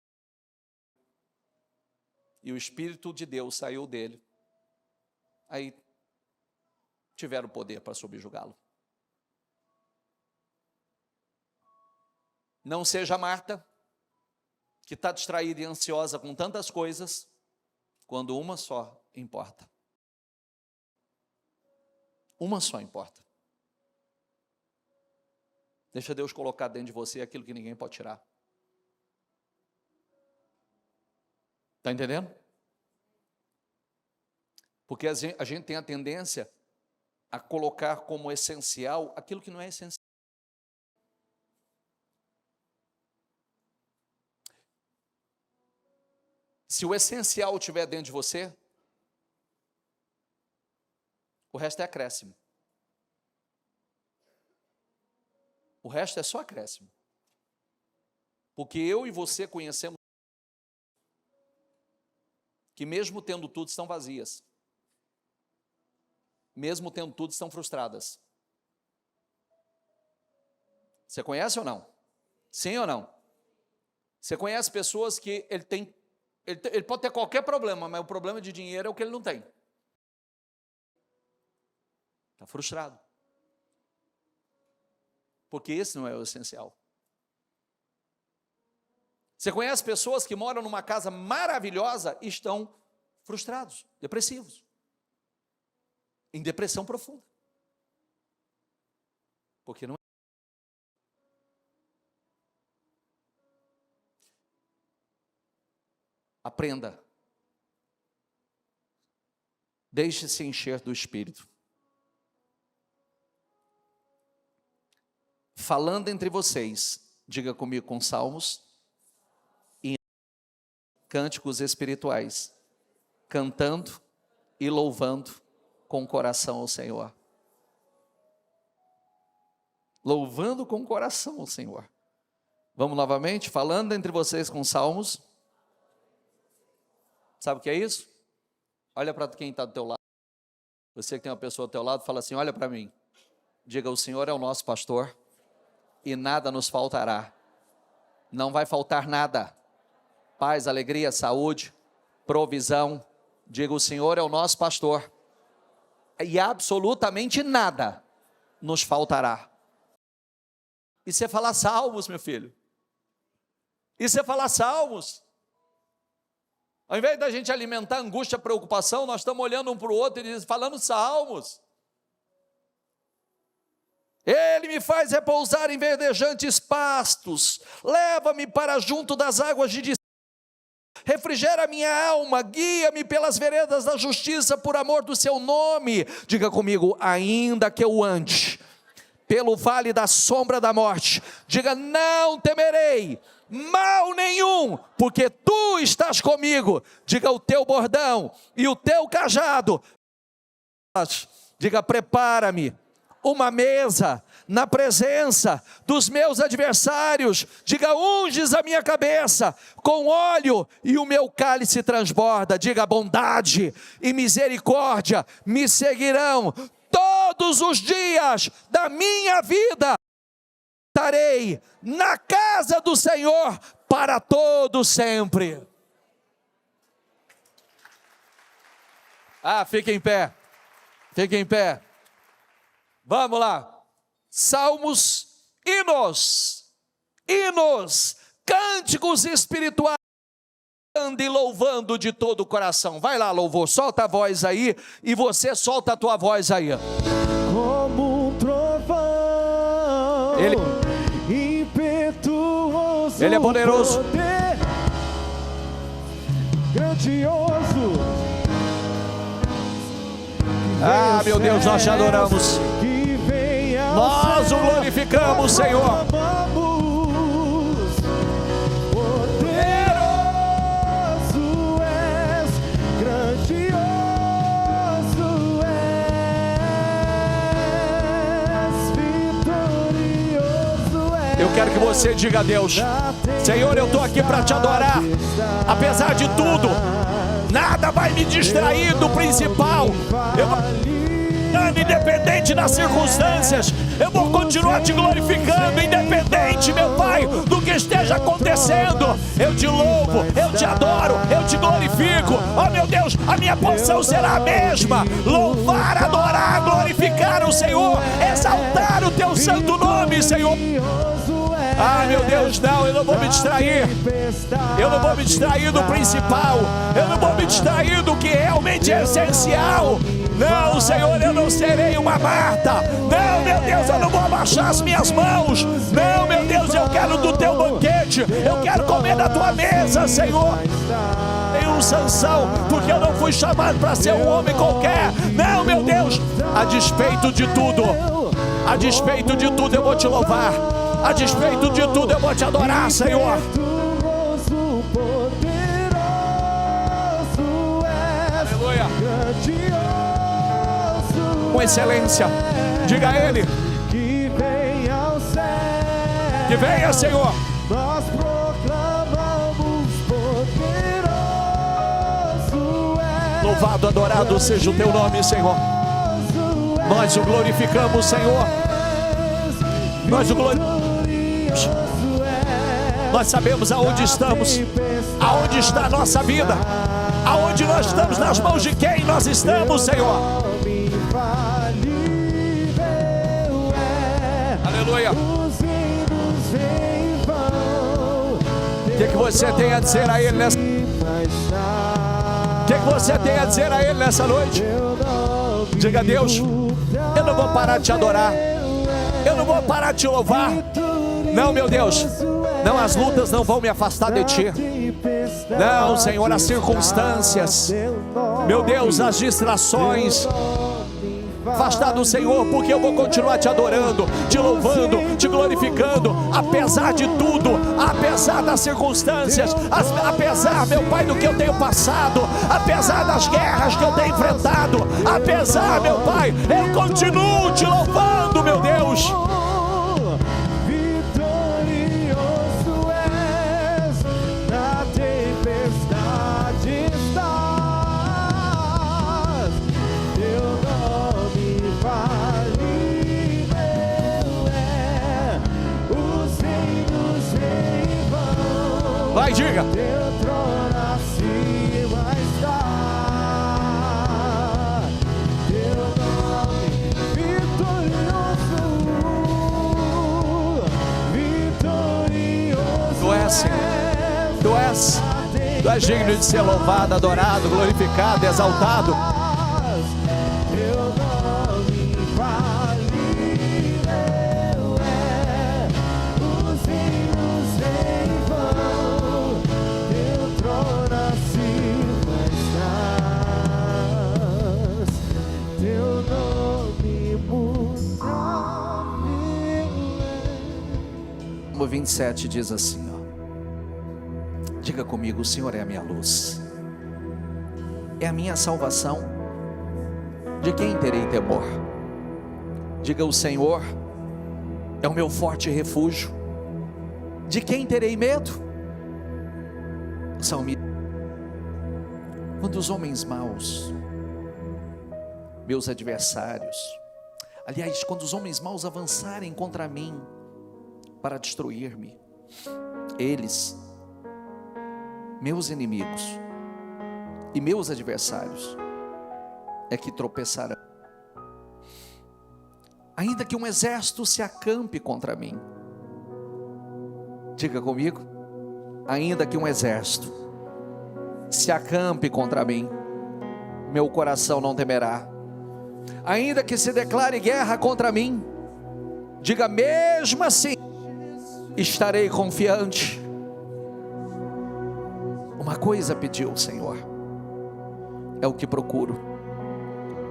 E o Espírito de Deus saiu dele, aí tiveram poder para subjugá-lo. Não seja Marta, que está distraída e ansiosa com tantas coisas, quando uma só importa. Uma só importa. Deixa Deus colocar dentro de você aquilo que ninguém pode tirar. Está entendendo? Porque a gente tem a tendência a colocar como essencial aquilo que não é essencial. Se o essencial estiver dentro de você, o resto é acréscimo. O resto é só acréscimo. Porque eu e você conhecemos que mesmo tendo tudo estão vazias. Mesmo tendo tudo estão frustradas. Você conhece ou não? Sim ou não? Você conhece pessoas que ele pode ter qualquer problema, mas o problema de dinheiro é o que ele não tem. Está frustrado. Porque esse não é o essencial. Você conhece pessoas que moram numa casa maravilhosa e estão frustrados, depressivos, em depressão profunda. Porque não é. Aprenda. Deixe-se encher do Espírito. Falando entre vocês, diga comigo, com salmos e cânticos espirituais, cantando e louvando com o coração ao Senhor. Louvando com o coração ao Senhor. Vamos novamente, falando entre vocês com salmos. Sabe o que é isso? Olha para quem está do teu lado. Você que tem uma pessoa do teu lado, fala assim, olha para mim. Diga, o Senhor é o nosso pastor e nada nos faltará. Não vai faltar nada. Paz, alegria, saúde, provisão. Diga, o Senhor é o nosso pastor e absolutamente nada nos faltará. E você falar salmos, meu filho. E você falar salmos. Ao invés da gente alimentar angústia, preocupação, nós estamos olhando um para o outro e falando salmos. Ele me faz repousar em verdejantes pastos, leva-me para junto das águas de descanso, refrigera minha alma, guia-me pelas veredas da justiça por amor do seu nome. Diga comigo, ainda que eu ande pelo vale da sombra da morte, diga, não temerei mal nenhum, porque tu estás comigo. Diga, o teu bordão e o teu cajado. Diga, prepara-me uma mesa na presença dos meus adversários. Diga, unges a minha cabeça com óleo e o meu cálice transborda. Diga, bondade e misericórdia me seguirão todos os dias da minha vida. Estarei na casa do Senhor para todo sempre. Fique em pé. Fique em pé. Vamos lá. Salmos, hinos, cânticos espirituais, e louvando de todo o coração. Vai lá, louvor, solta a voz aí, e você solta a tua voz aí. Como um trovão, impetuoso, Ele é poderoso, poder, grandioso. Meu Deus, nós te adoramos. Nós o glorificamos, Senhor. Poderoso és, grandioso és, vitorioso és. Eu quero que você diga a Deus, Senhor, eu estou aqui para te adorar. Apesar de tudo, nada vai me distrair do principal. Independente das circunstâncias, eu vou continuar te glorificando, independente, meu Pai, do que esteja acontecendo. Eu te louvo, eu te adoro, eu te glorifico. Oh meu Deus, a minha posição será a mesma: louvar, adorar, glorificar o Senhor, exaltar o teu santo nome, Senhor. Ah, meu Deus, não, eu não vou me distrair. Eu não vou me distrair do principal. Eu não vou me distrair do que realmente é essencial. Não, Senhor, eu não serei uma Marta. Não, meu Deus, eu não vou abaixar as minhas mãos. Não, meu Deus, eu quero do teu banquete. Eu quero comer da tua mesa, Senhor. Tem um Sansão, porque eu não fui chamado para ser um homem qualquer. Não, meu Deus, a despeito de tudo, eu vou te louvar. A despeito de tudo, eu vou te adorar, Senhor. Aleluia. Com excelência, diga a Ele que venha, Senhor. Nós proclamamos poderoso é. Louvado, adorado seja o teu nome, Senhor. Nós o glorificamos, Senhor. Nós o glorificamos. Nós sabemos aonde estamos, aonde está a nossa vida, aonde nós estamos, nas mãos de quem nós estamos, Senhor. Aleluia. O que você tem a dizer a Ele nessa? O que você tem a dizer a Ele nessa noite? Diga a Deus: eu não vou parar de te adorar, eu não vou parar de te louvar. Não, meu Deus, não, as lutas não vão me afastar de ti. Não, Senhor, as circunstâncias, meu Deus, as distrações, afastar do Senhor, porque eu vou continuar te adorando, te louvando, te glorificando, apesar de tudo, apesar das circunstâncias, apesar, meu Pai, do que eu tenho passado, apesar das guerras que eu tenho enfrentado, apesar, meu Pai, eu continuo te louvando, meu Deus. Vai, diga. Teu trono acima está. Teu nome vitorioso, vitorioso. Tu és digno de ser louvado, adorado, glorificado, exaltado. Teu nome infalível é. Os reinos vêm e vão. Teu trono acima estás. Teu nome mutável. O 27 diz assim, ó. Diga comigo: o Senhor é a minha luz, é a minha salvação, de quem terei temor? Diga: o Senhor é o meu forte refúgio, de quem terei medo? Salmista: quando os homens maus, meus adversários, aliás, quando os homens maus avançarem contra mim para destruir-me, eles, meus inimigos e meus adversários, é que tropeçarão. Ainda que um exército se acampe contra mim, diga comigo: ainda que um exército se acampe contra mim, meu coração não temerá. Ainda que se declare guerra contra mim, diga: mesmo assim estarei confiante. Uma coisa pediu o Senhor, é o que procuro,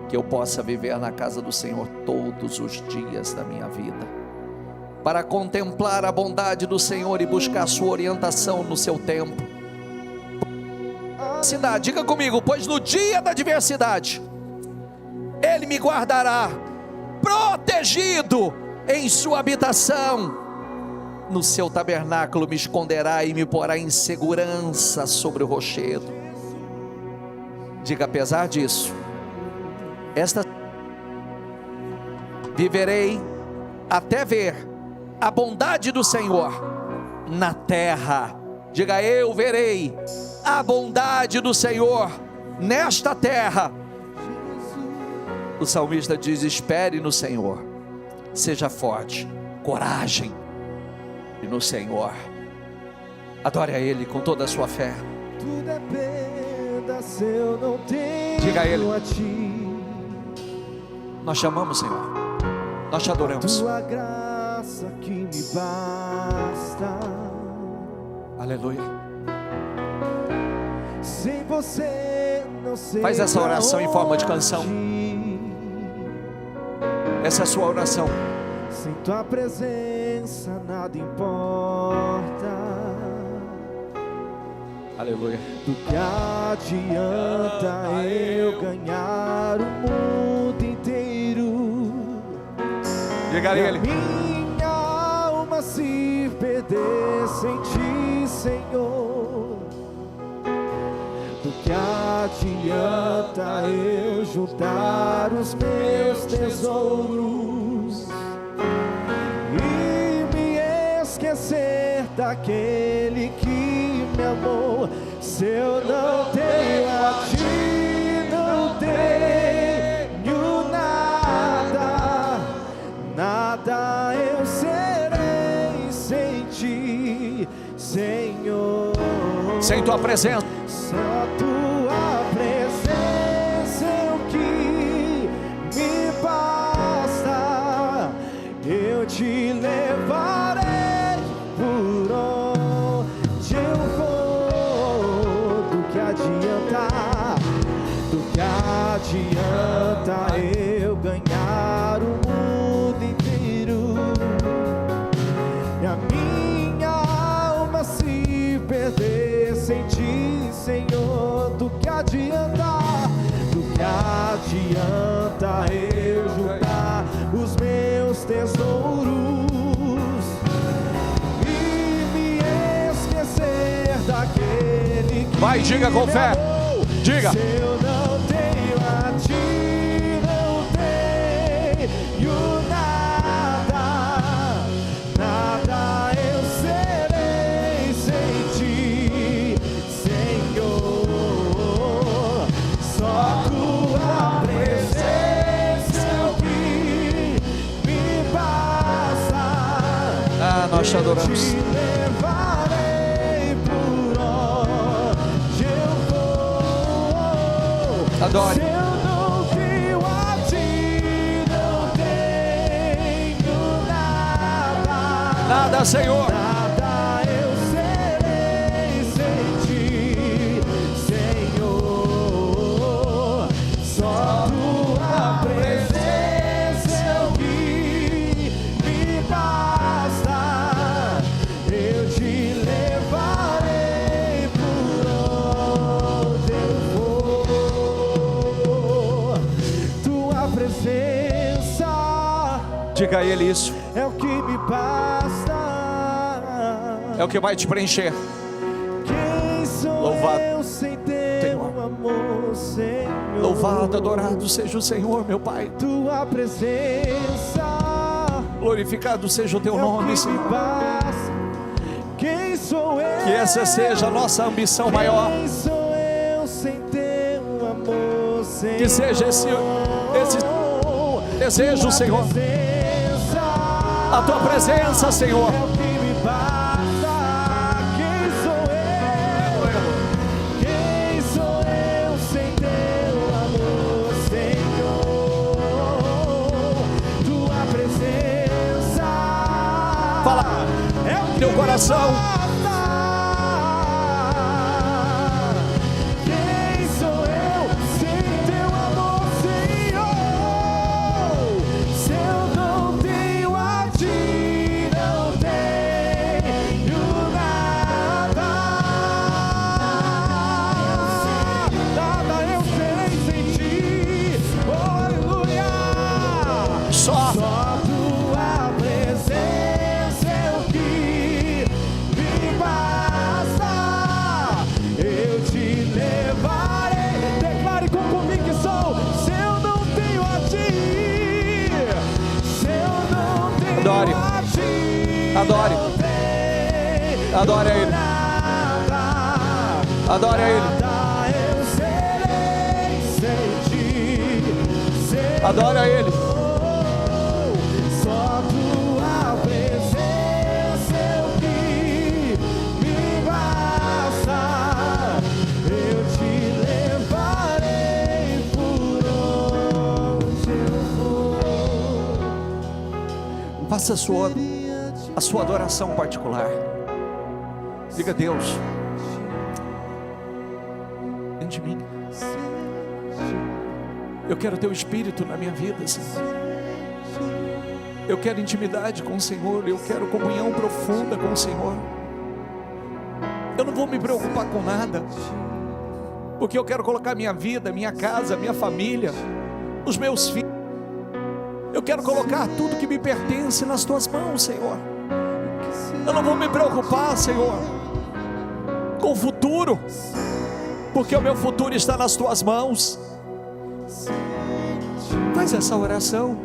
que eu possa viver na casa do Senhor todos os dias da minha vida, para contemplar a bondade do Senhor e buscar sua orientação no seu tempo. Diga comigo: pois no dia da adversidade Ele me guardará protegido em sua habitação. No seu tabernáculo me esconderá e me porá em segurança sobre o rochedo. Diga: apesar disso, viverei até ver a bondade do Senhor na terra. Diga: eu verei a bondade do Senhor nesta terra. O salmista diz: espere no Senhor, seja forte, coragem. e no Senhor. Adore a Ele com toda a sua fé. Tudo é perda se eu não tenho Diga a Ele. a Ti. Nós chamamos, Senhor. Nós te adoramos. Tua graça que me basta. Aleluia. Sem você não sei. Faz essa pra oração em forma de canção. onde ir. Essa é a sua oração. Sem tua presença nada importa. Aleluia. Do que adianta eu ganhar o mundo inteiro? Diga a E a Ele. minha alma se perder sem Ti, Senhor. Do que adianta eu juntar os meus tesouros e me esquecer daquele que me amou? Se eu não tenho a Ti, não tenho nada, nada eu serei sem Ti, Senhor. Sem tua presença. Só tua presença é o que me basta. Eu te levarei por onde eu for. Do que adianta eu ganhar o mundo inteiro e a minha alma se perder sem Ti, Senhor? Do que adianta eu juntar os meus tesouros e me esquecer daquele que Vai, diga com me fé. amou? Diga. Se eu não tenho a Ti, não tenho nada, nada eu serei sem Ti, Senhor. Só tua presença é o que me basta. Ah, nós te adoramos. Eu te levarei por onde eu vou. Adore. Se eu não tenho a Ti, não tenho nada. Nada, Senhor. Nada eu serei sem Ti, Senhor. Só tua presença é o que me basta. Eu te levarei por onde eu for. Tua presença Diga a Ele isso. é o que me basta. É o que vai te preencher. Quem sou Louvado eu sem teu amor, Senhor? Louvado, adorado seja o Senhor, meu Pai. Tua presença Glorificado seja o teu é o nome, que me Senhor. basta. Quem sou eu? Que essa seja a nossa ambição maior. Quem sou eu sem teu amor, Senhor? Que seja esse desejo, Tua Senhor. presença A tua presença, Senhor. é o que me basta. Quem sou eu? Quem sou eu sem teu amor, Senhor? Tua presença Fala. é o que Teu me coração. basta. Quem sou eu sem teu amor, Senhor? Se eu não tenho a Ti, não tenho nada. Nada eu serei sem Ti. Oh, aleluia. Só. Só tua presença é o que me basta. Eu te levarei. Declare com convicção. Se eu não tenho a Ti, se eu não tenho Adore. a Ti, Adore. não tenho Adore a Ele. nada. Adore a Ele. Nada eu serei sem Ti, Senhor. Adore a Ele. Só tua presença é o Faça a sua adoração particular. Diga: Deus, dentro de mim, eu quero teu Espírito na minha vida, Senhor. Eu quero intimidade com o Senhor. Eu quero comunhão profunda com o Senhor. Eu não vou me preocupar com nada, porque eu quero colocar minha vida, minha casa, minha família, os meus filhos. Eu quero colocar tudo que me pertence nas tuas mãos, Senhor. Eu não vou me preocupar, Senhor, com o futuro, porque o meu futuro está nas tuas mãos. Faz essa oração.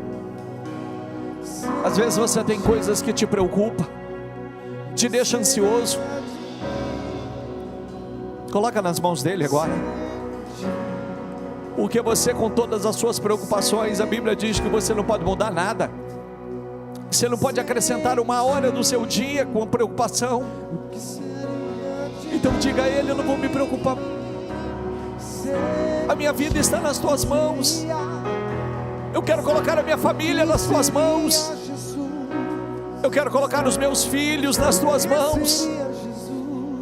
Às vezes você tem coisas que te preocupam, te deixa ansioso. Coloca nas mãos dele agora. Porque você, com todas as suas preocupações, a Bíblia diz que você não pode mudar nada. Você não pode acrescentar uma hora do seu dia com preocupação. Então diga a ele: eu não vou me preocupar. A minha vida está nas tuas mãos. Eu quero colocar a minha família nas tuas mãos. Eu quero colocar os meus filhos nas tuas mãos.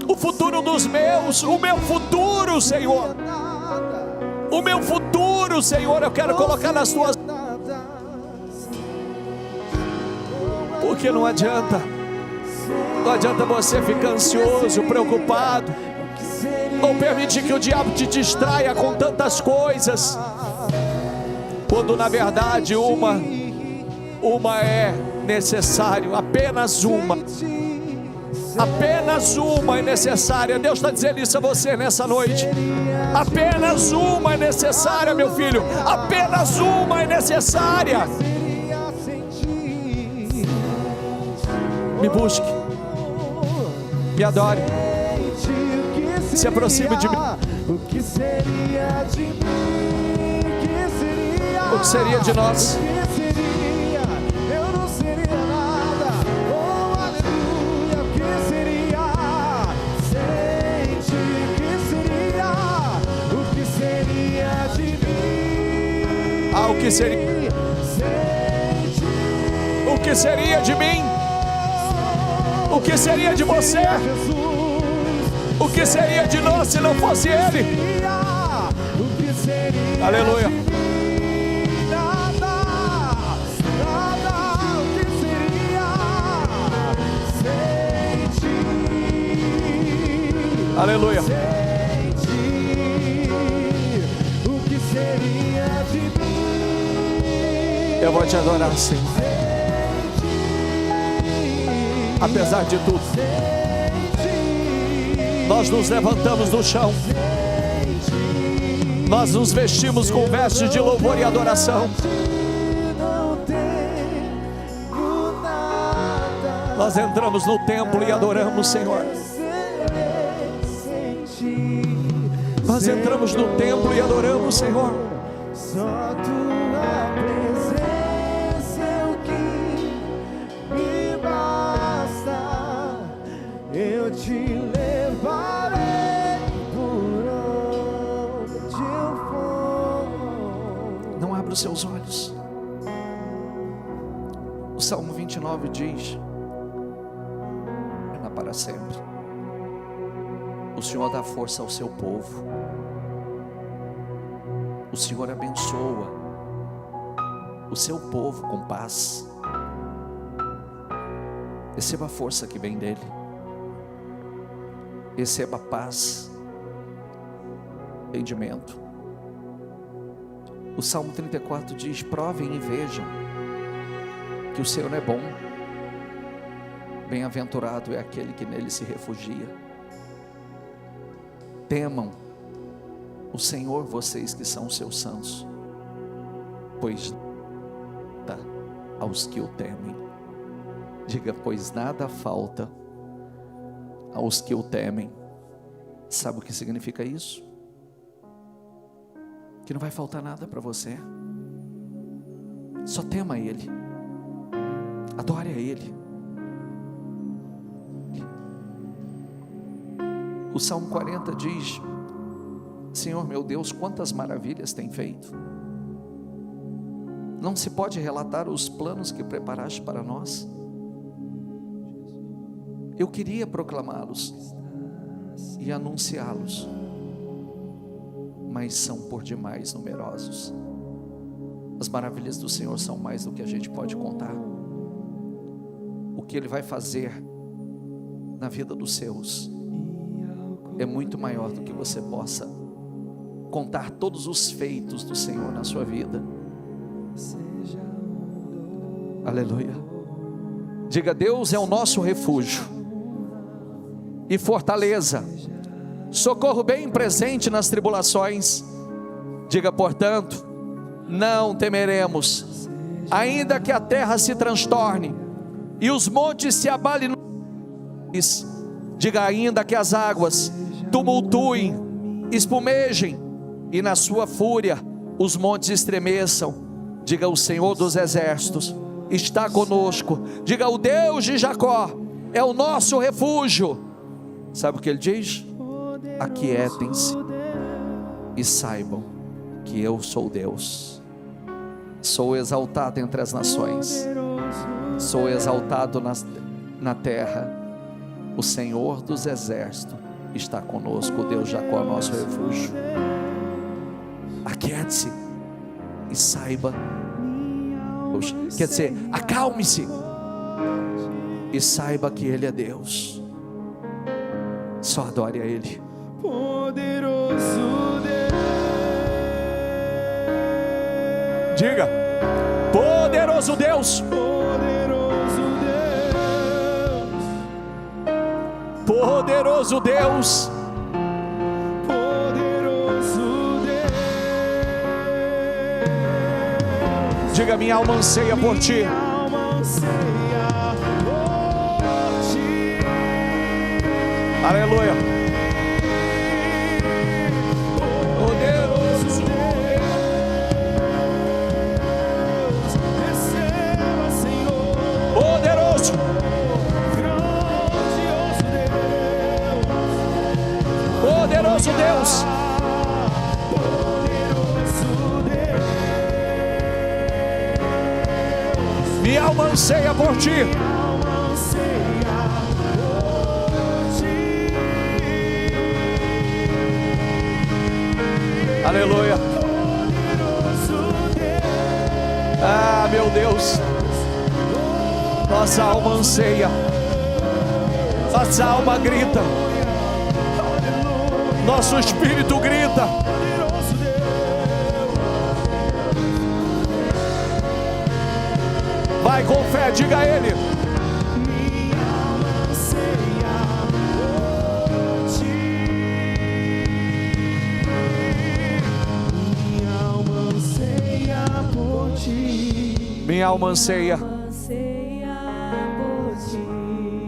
O futuro dos meus, o meu futuro, Senhor. O meu futuro, Senhor, eu quero colocar nas tuas mãos. Porque não adianta você ficar ansioso, preocupado, ou permitir que o diabo te distraia com tantas coisas, quando na verdade uma é necessário, apenas uma é necessária. Deus está dizendo isso a você nessa noite. Apenas uma é necessária, meu filho. Apenas uma é necessária. Me busque, me adore, se aproxime de mim. O que seria de mim? O que seria de nós? O que seria? Eu não seria nada. Oh, aleluia. O que seria? Sem ti, o que seria de mim? Ah, o que seria? Sem ti. O que seria de mim? O que seria de você? O que seria de nós se não fosse Ele? O que seria? Aleluia. Aleluia. O que seria de mim? Eu vou te adorar, Senhor. Apesar de tudo, nós nos levantamos do chão, nós nos vestimos com vestes de louvor e adoração. Nós entramos no templo e adoramos, Senhor. Nós entramos no templo e adoramos, Senhor. Só tua presença é o que me basta. Eu te levarei por onde eu for. Não abra os seus olhos. O Salmo 29 diz: reina para sempre. O Senhor dá força ao seu povo. O Senhor abençoa o seu povo com paz. Receba a força que vem dele. Receba a paz, entendimento. O Salmo 34 diz: provem e vejam que o Senhor é bom. Bem-aventurado é aquele que nele se refugia. Temam o Senhor, vocês que são seus santos, pois nada aos que o temem. Diga: pois nada falta aos que o temem. Sabe o que significa isso? Que não vai faltar nada para você. Só tema Ele, adore a Ele. O Salmo 40 diz: Senhor meu Deus, quantas maravilhas tem feito. Não se pode relatar os planos que preparaste para nós. Eu queria proclamá-los e anunciá-los, mas são por demais numerosos. As maravilhas do Senhor são mais do que a gente pode contar. O que Ele vai fazer na vida dos seus é muito maior do que você possa contar todos os feitos do Senhor na sua vida. Aleluia. Diga: Deus é o nosso refúgio e fortaleza, socorro bem presente nas tribulações. Diga: portanto, não temeremos, ainda que a terra se transtorne e os montes se abalem. Diga: ainda que as águas tumultuem, espumejem, e na sua fúria os montes estremeçam. Diga: o Senhor dos exércitos está conosco. Diga: o Deus de Jacó é o nosso refúgio. Sabe o que Ele diz? Aquietem-se e saibam que eu sou Deus. Sou exaltado entre as nações, sou exaltado na terra. O Senhor dos exércitos está conosco. O Deus de Jacó é o nosso refúgio. Aquiete-se e saiba, quer dizer, acalme-se e saiba que Ele é Deus. Só adore a Ele. Poderoso Deus. Diga: poderoso Deus. Poderoso Deus. Poderoso Deus. Poderoso Deus. Diga: minha alma anseia por Ti. Minha alma anseia por Ti. Aleluia. Poderoso Deus, receba, Senhor. Poderoso. Grandioso Deus. Poderoso Deus. Poderoso Deus. Minha alma anseia por Ti. Minha alma anseia por Ti. Aleluia. Poderoso Deus. Ah, meu Deus. Nossa alma anseia. Nossa alma grita. Nosso espírito grita. Poderoso Deus. Vai com fé, diga a Ele. Minha alma anseia por Ti. Minha alma anseia por Ti. Minha alma anseia.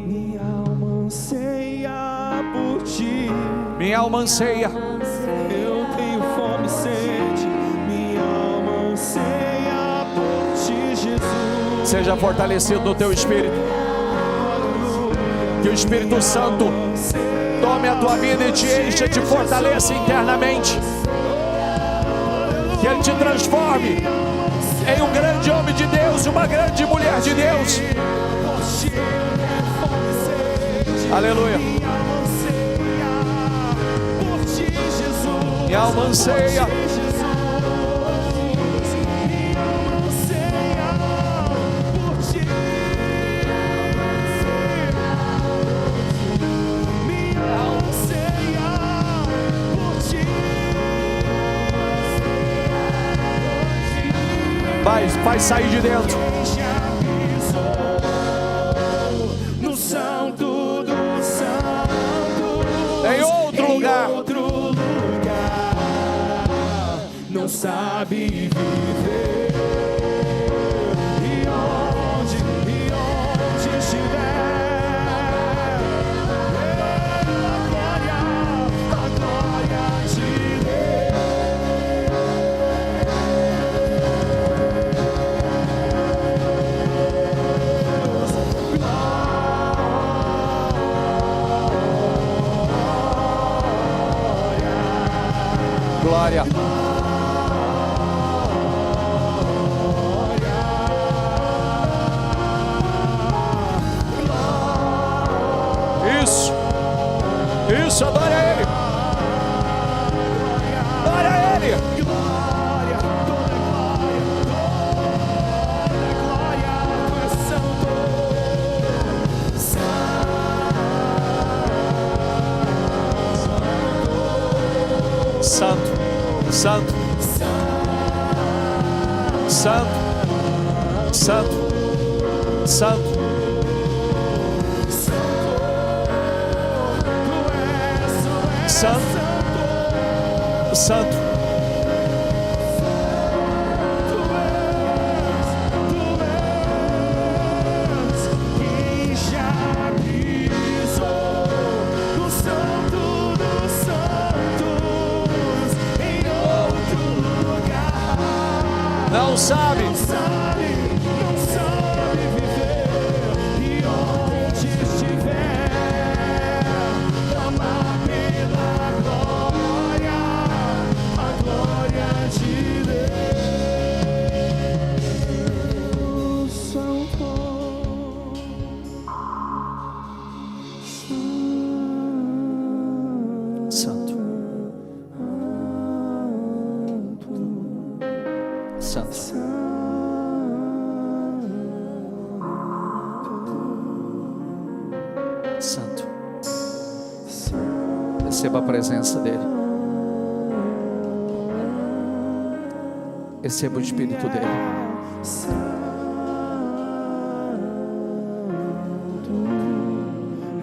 Minha alma anseia por Ti. Minha alma anseia. Eu tenho fome e sede. Minha alma anseia por Ti, Jesus. Seja fortalecido no teu espírito. Que o Espírito Santo tome a tua vida e te encha, te fortaleça internamente. Que Ele te transforme em um grande homem de Deus, uma grande mulher de Deus. Aleluia. Minha alma anseia. Vai sair de dentro. No santo do santo. Em outro lugar. Não sabe viver. E onde estiver, a glória de Glória. Santo, Santo, Santo. Santo, Santo. Quem já pisou no Santo dos Santos em outro lugar? Não sabe. Não sabe viver, e onde estiver, clamar pela glória, a glória de Deus. Santo, Santo, Santo. Santo. Receba a presença dele. Receba o Espírito dele.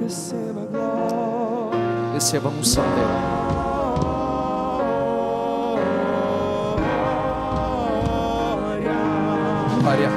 receba glória. Receba a unção dele. Glória.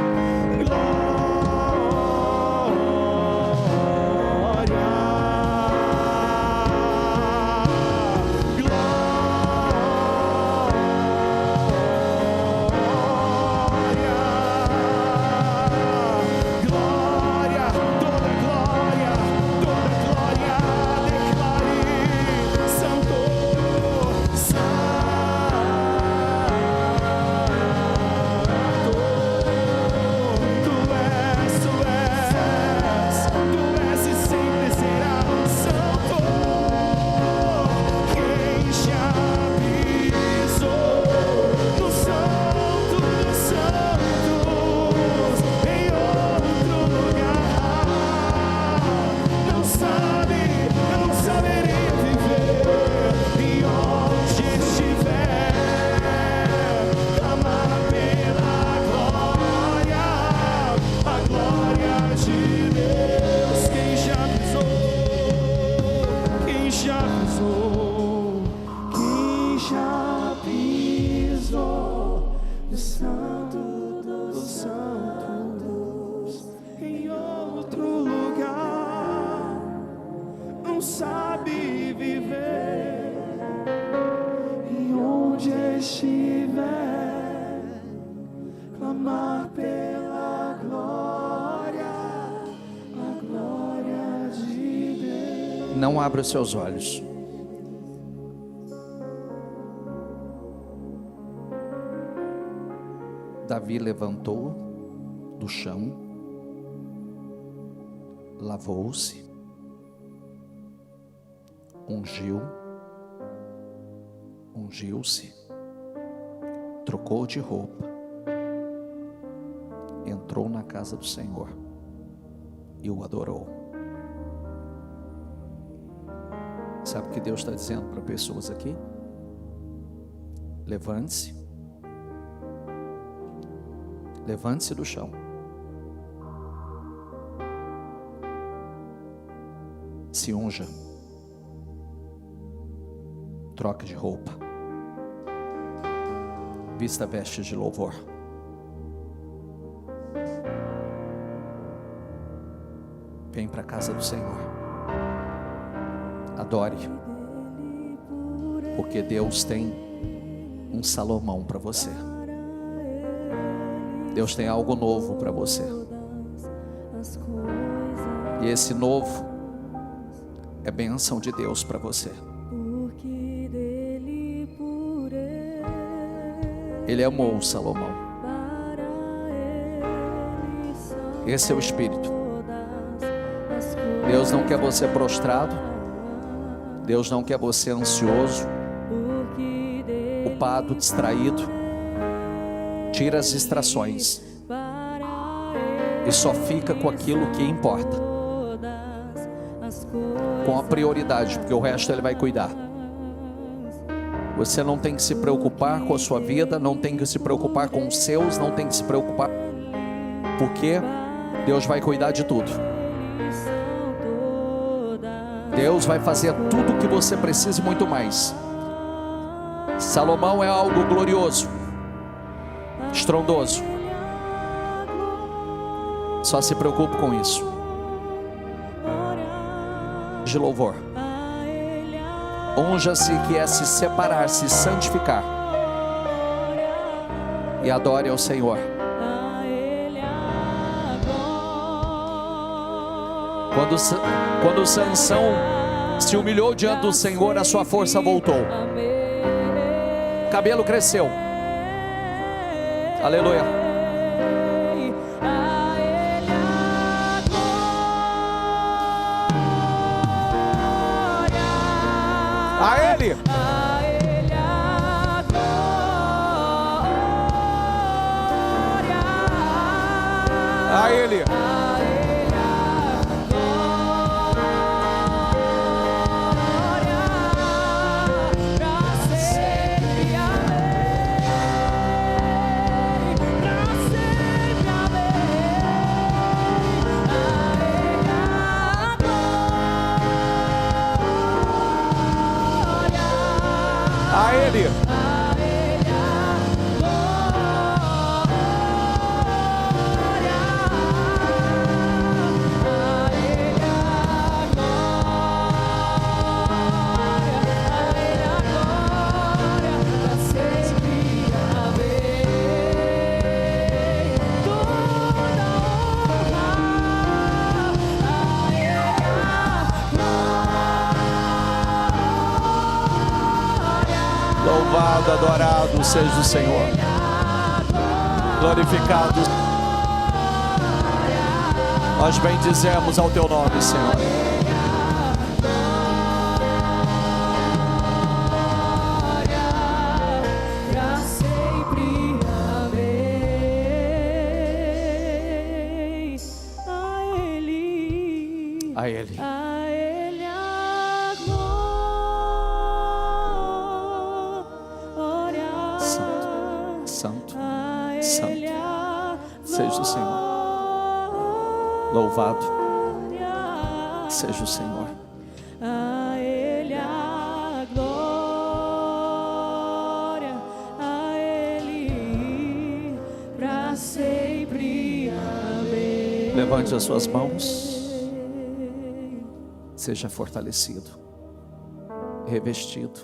Sabe viver e onde estiver, clamar pela glória, a glória de Deus. Não abra os seus olhos. Davi levantou do chão, lavou-se, ungiu-se, trocou de roupa, entrou na casa do Senhor e o adorou. Sabe o que Deus está dizendo para pessoas aqui? Levante-se, levante-se do chão, se unja, troca de roupa, vista vestes de louvor. Vem para a casa do Senhor, adore, porque Deus tem um Salomão para você. Deus tem algo novo para você, e esse novo é bênção de Deus para você. Ele amou o Salomão. Esse é o Espírito. Deus não quer você prostrado. Deus não quer você ansioso, ocupado, distraído. Tira as distrações e só fica com aquilo que importa, com a prioridade, porque o resto Ele vai cuidar. Você não tem que se preocupar com a sua vida, não tem que se preocupar com os seus, não tem que se preocupar, porque Deus vai cuidar de tudo. Deus vai fazer tudo o que você precisa e muito mais. Salomão é algo glorioso, estrondoso. Só se preocupe com isso. De louvor. Unja-se, que é se separar, se santificar, e adore ao Senhor. Quando Sansão se humilhou diante do Senhor, a sua força voltou, o cabelo cresceu. Aleluia. A Ele, a Ele, a Ele. Louvado, adorado seja o Senhor, glorificado. Nós bendizemos ao teu nome, Senhor. A Ele. Santo, seja o Senhor. Louvado seja o Senhor. A Ele a glória, a Ele para sempre. Amém. Levante as suas mãos. Seja fortalecido, revestido,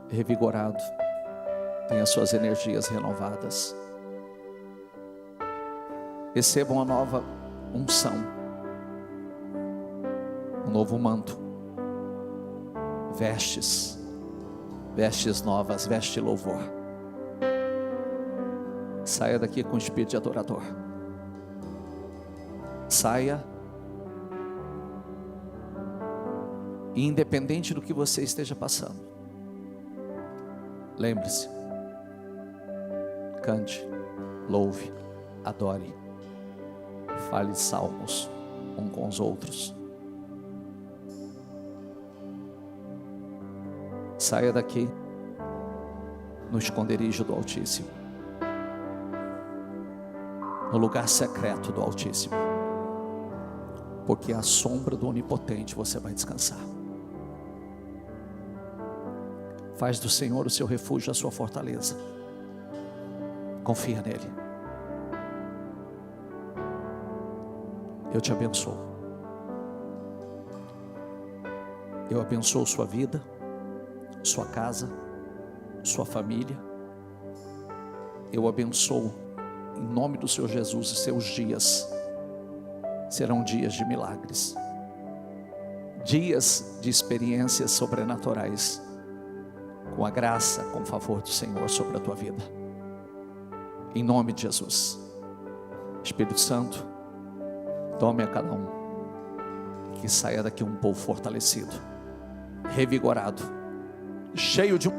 revigorado. Tenha suas energias renovadas. Receba uma nova unção, um novo manto, vestes novas, veste louvor. Saia daqui com o espírito de adorador. Saia, e independente do que você esteja passando, lembre-se: cante, louve, adore, fale salmos um com os outros. Saia daqui no esconderijo do Altíssimo, no lugar secreto do Altíssimo, porque à sombra do Onipotente você vai descansar. Faz do Senhor o seu refúgio, a sua fortaleza. Confia nele. Eu te abençoo. Eu abençoo sua vida, sua casa, sua família. Eu abençoo em nome do Senhor Jesus. Os seus dias serão dias de milagres, dias de experiências sobrenaturais, com a graça, com o favor do Senhor sobre a tua vida. Em nome de Jesus. Espírito Santo, tome a cada um, que saia daqui um povo fortalecido, revigorado, cheio de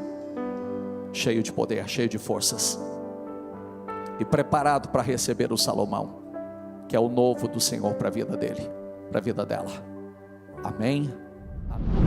poder, cheio de forças, e preparado para receber o Salomão, que é o novo do Senhor para a vida dele, para a vida dela. Amém. Amém.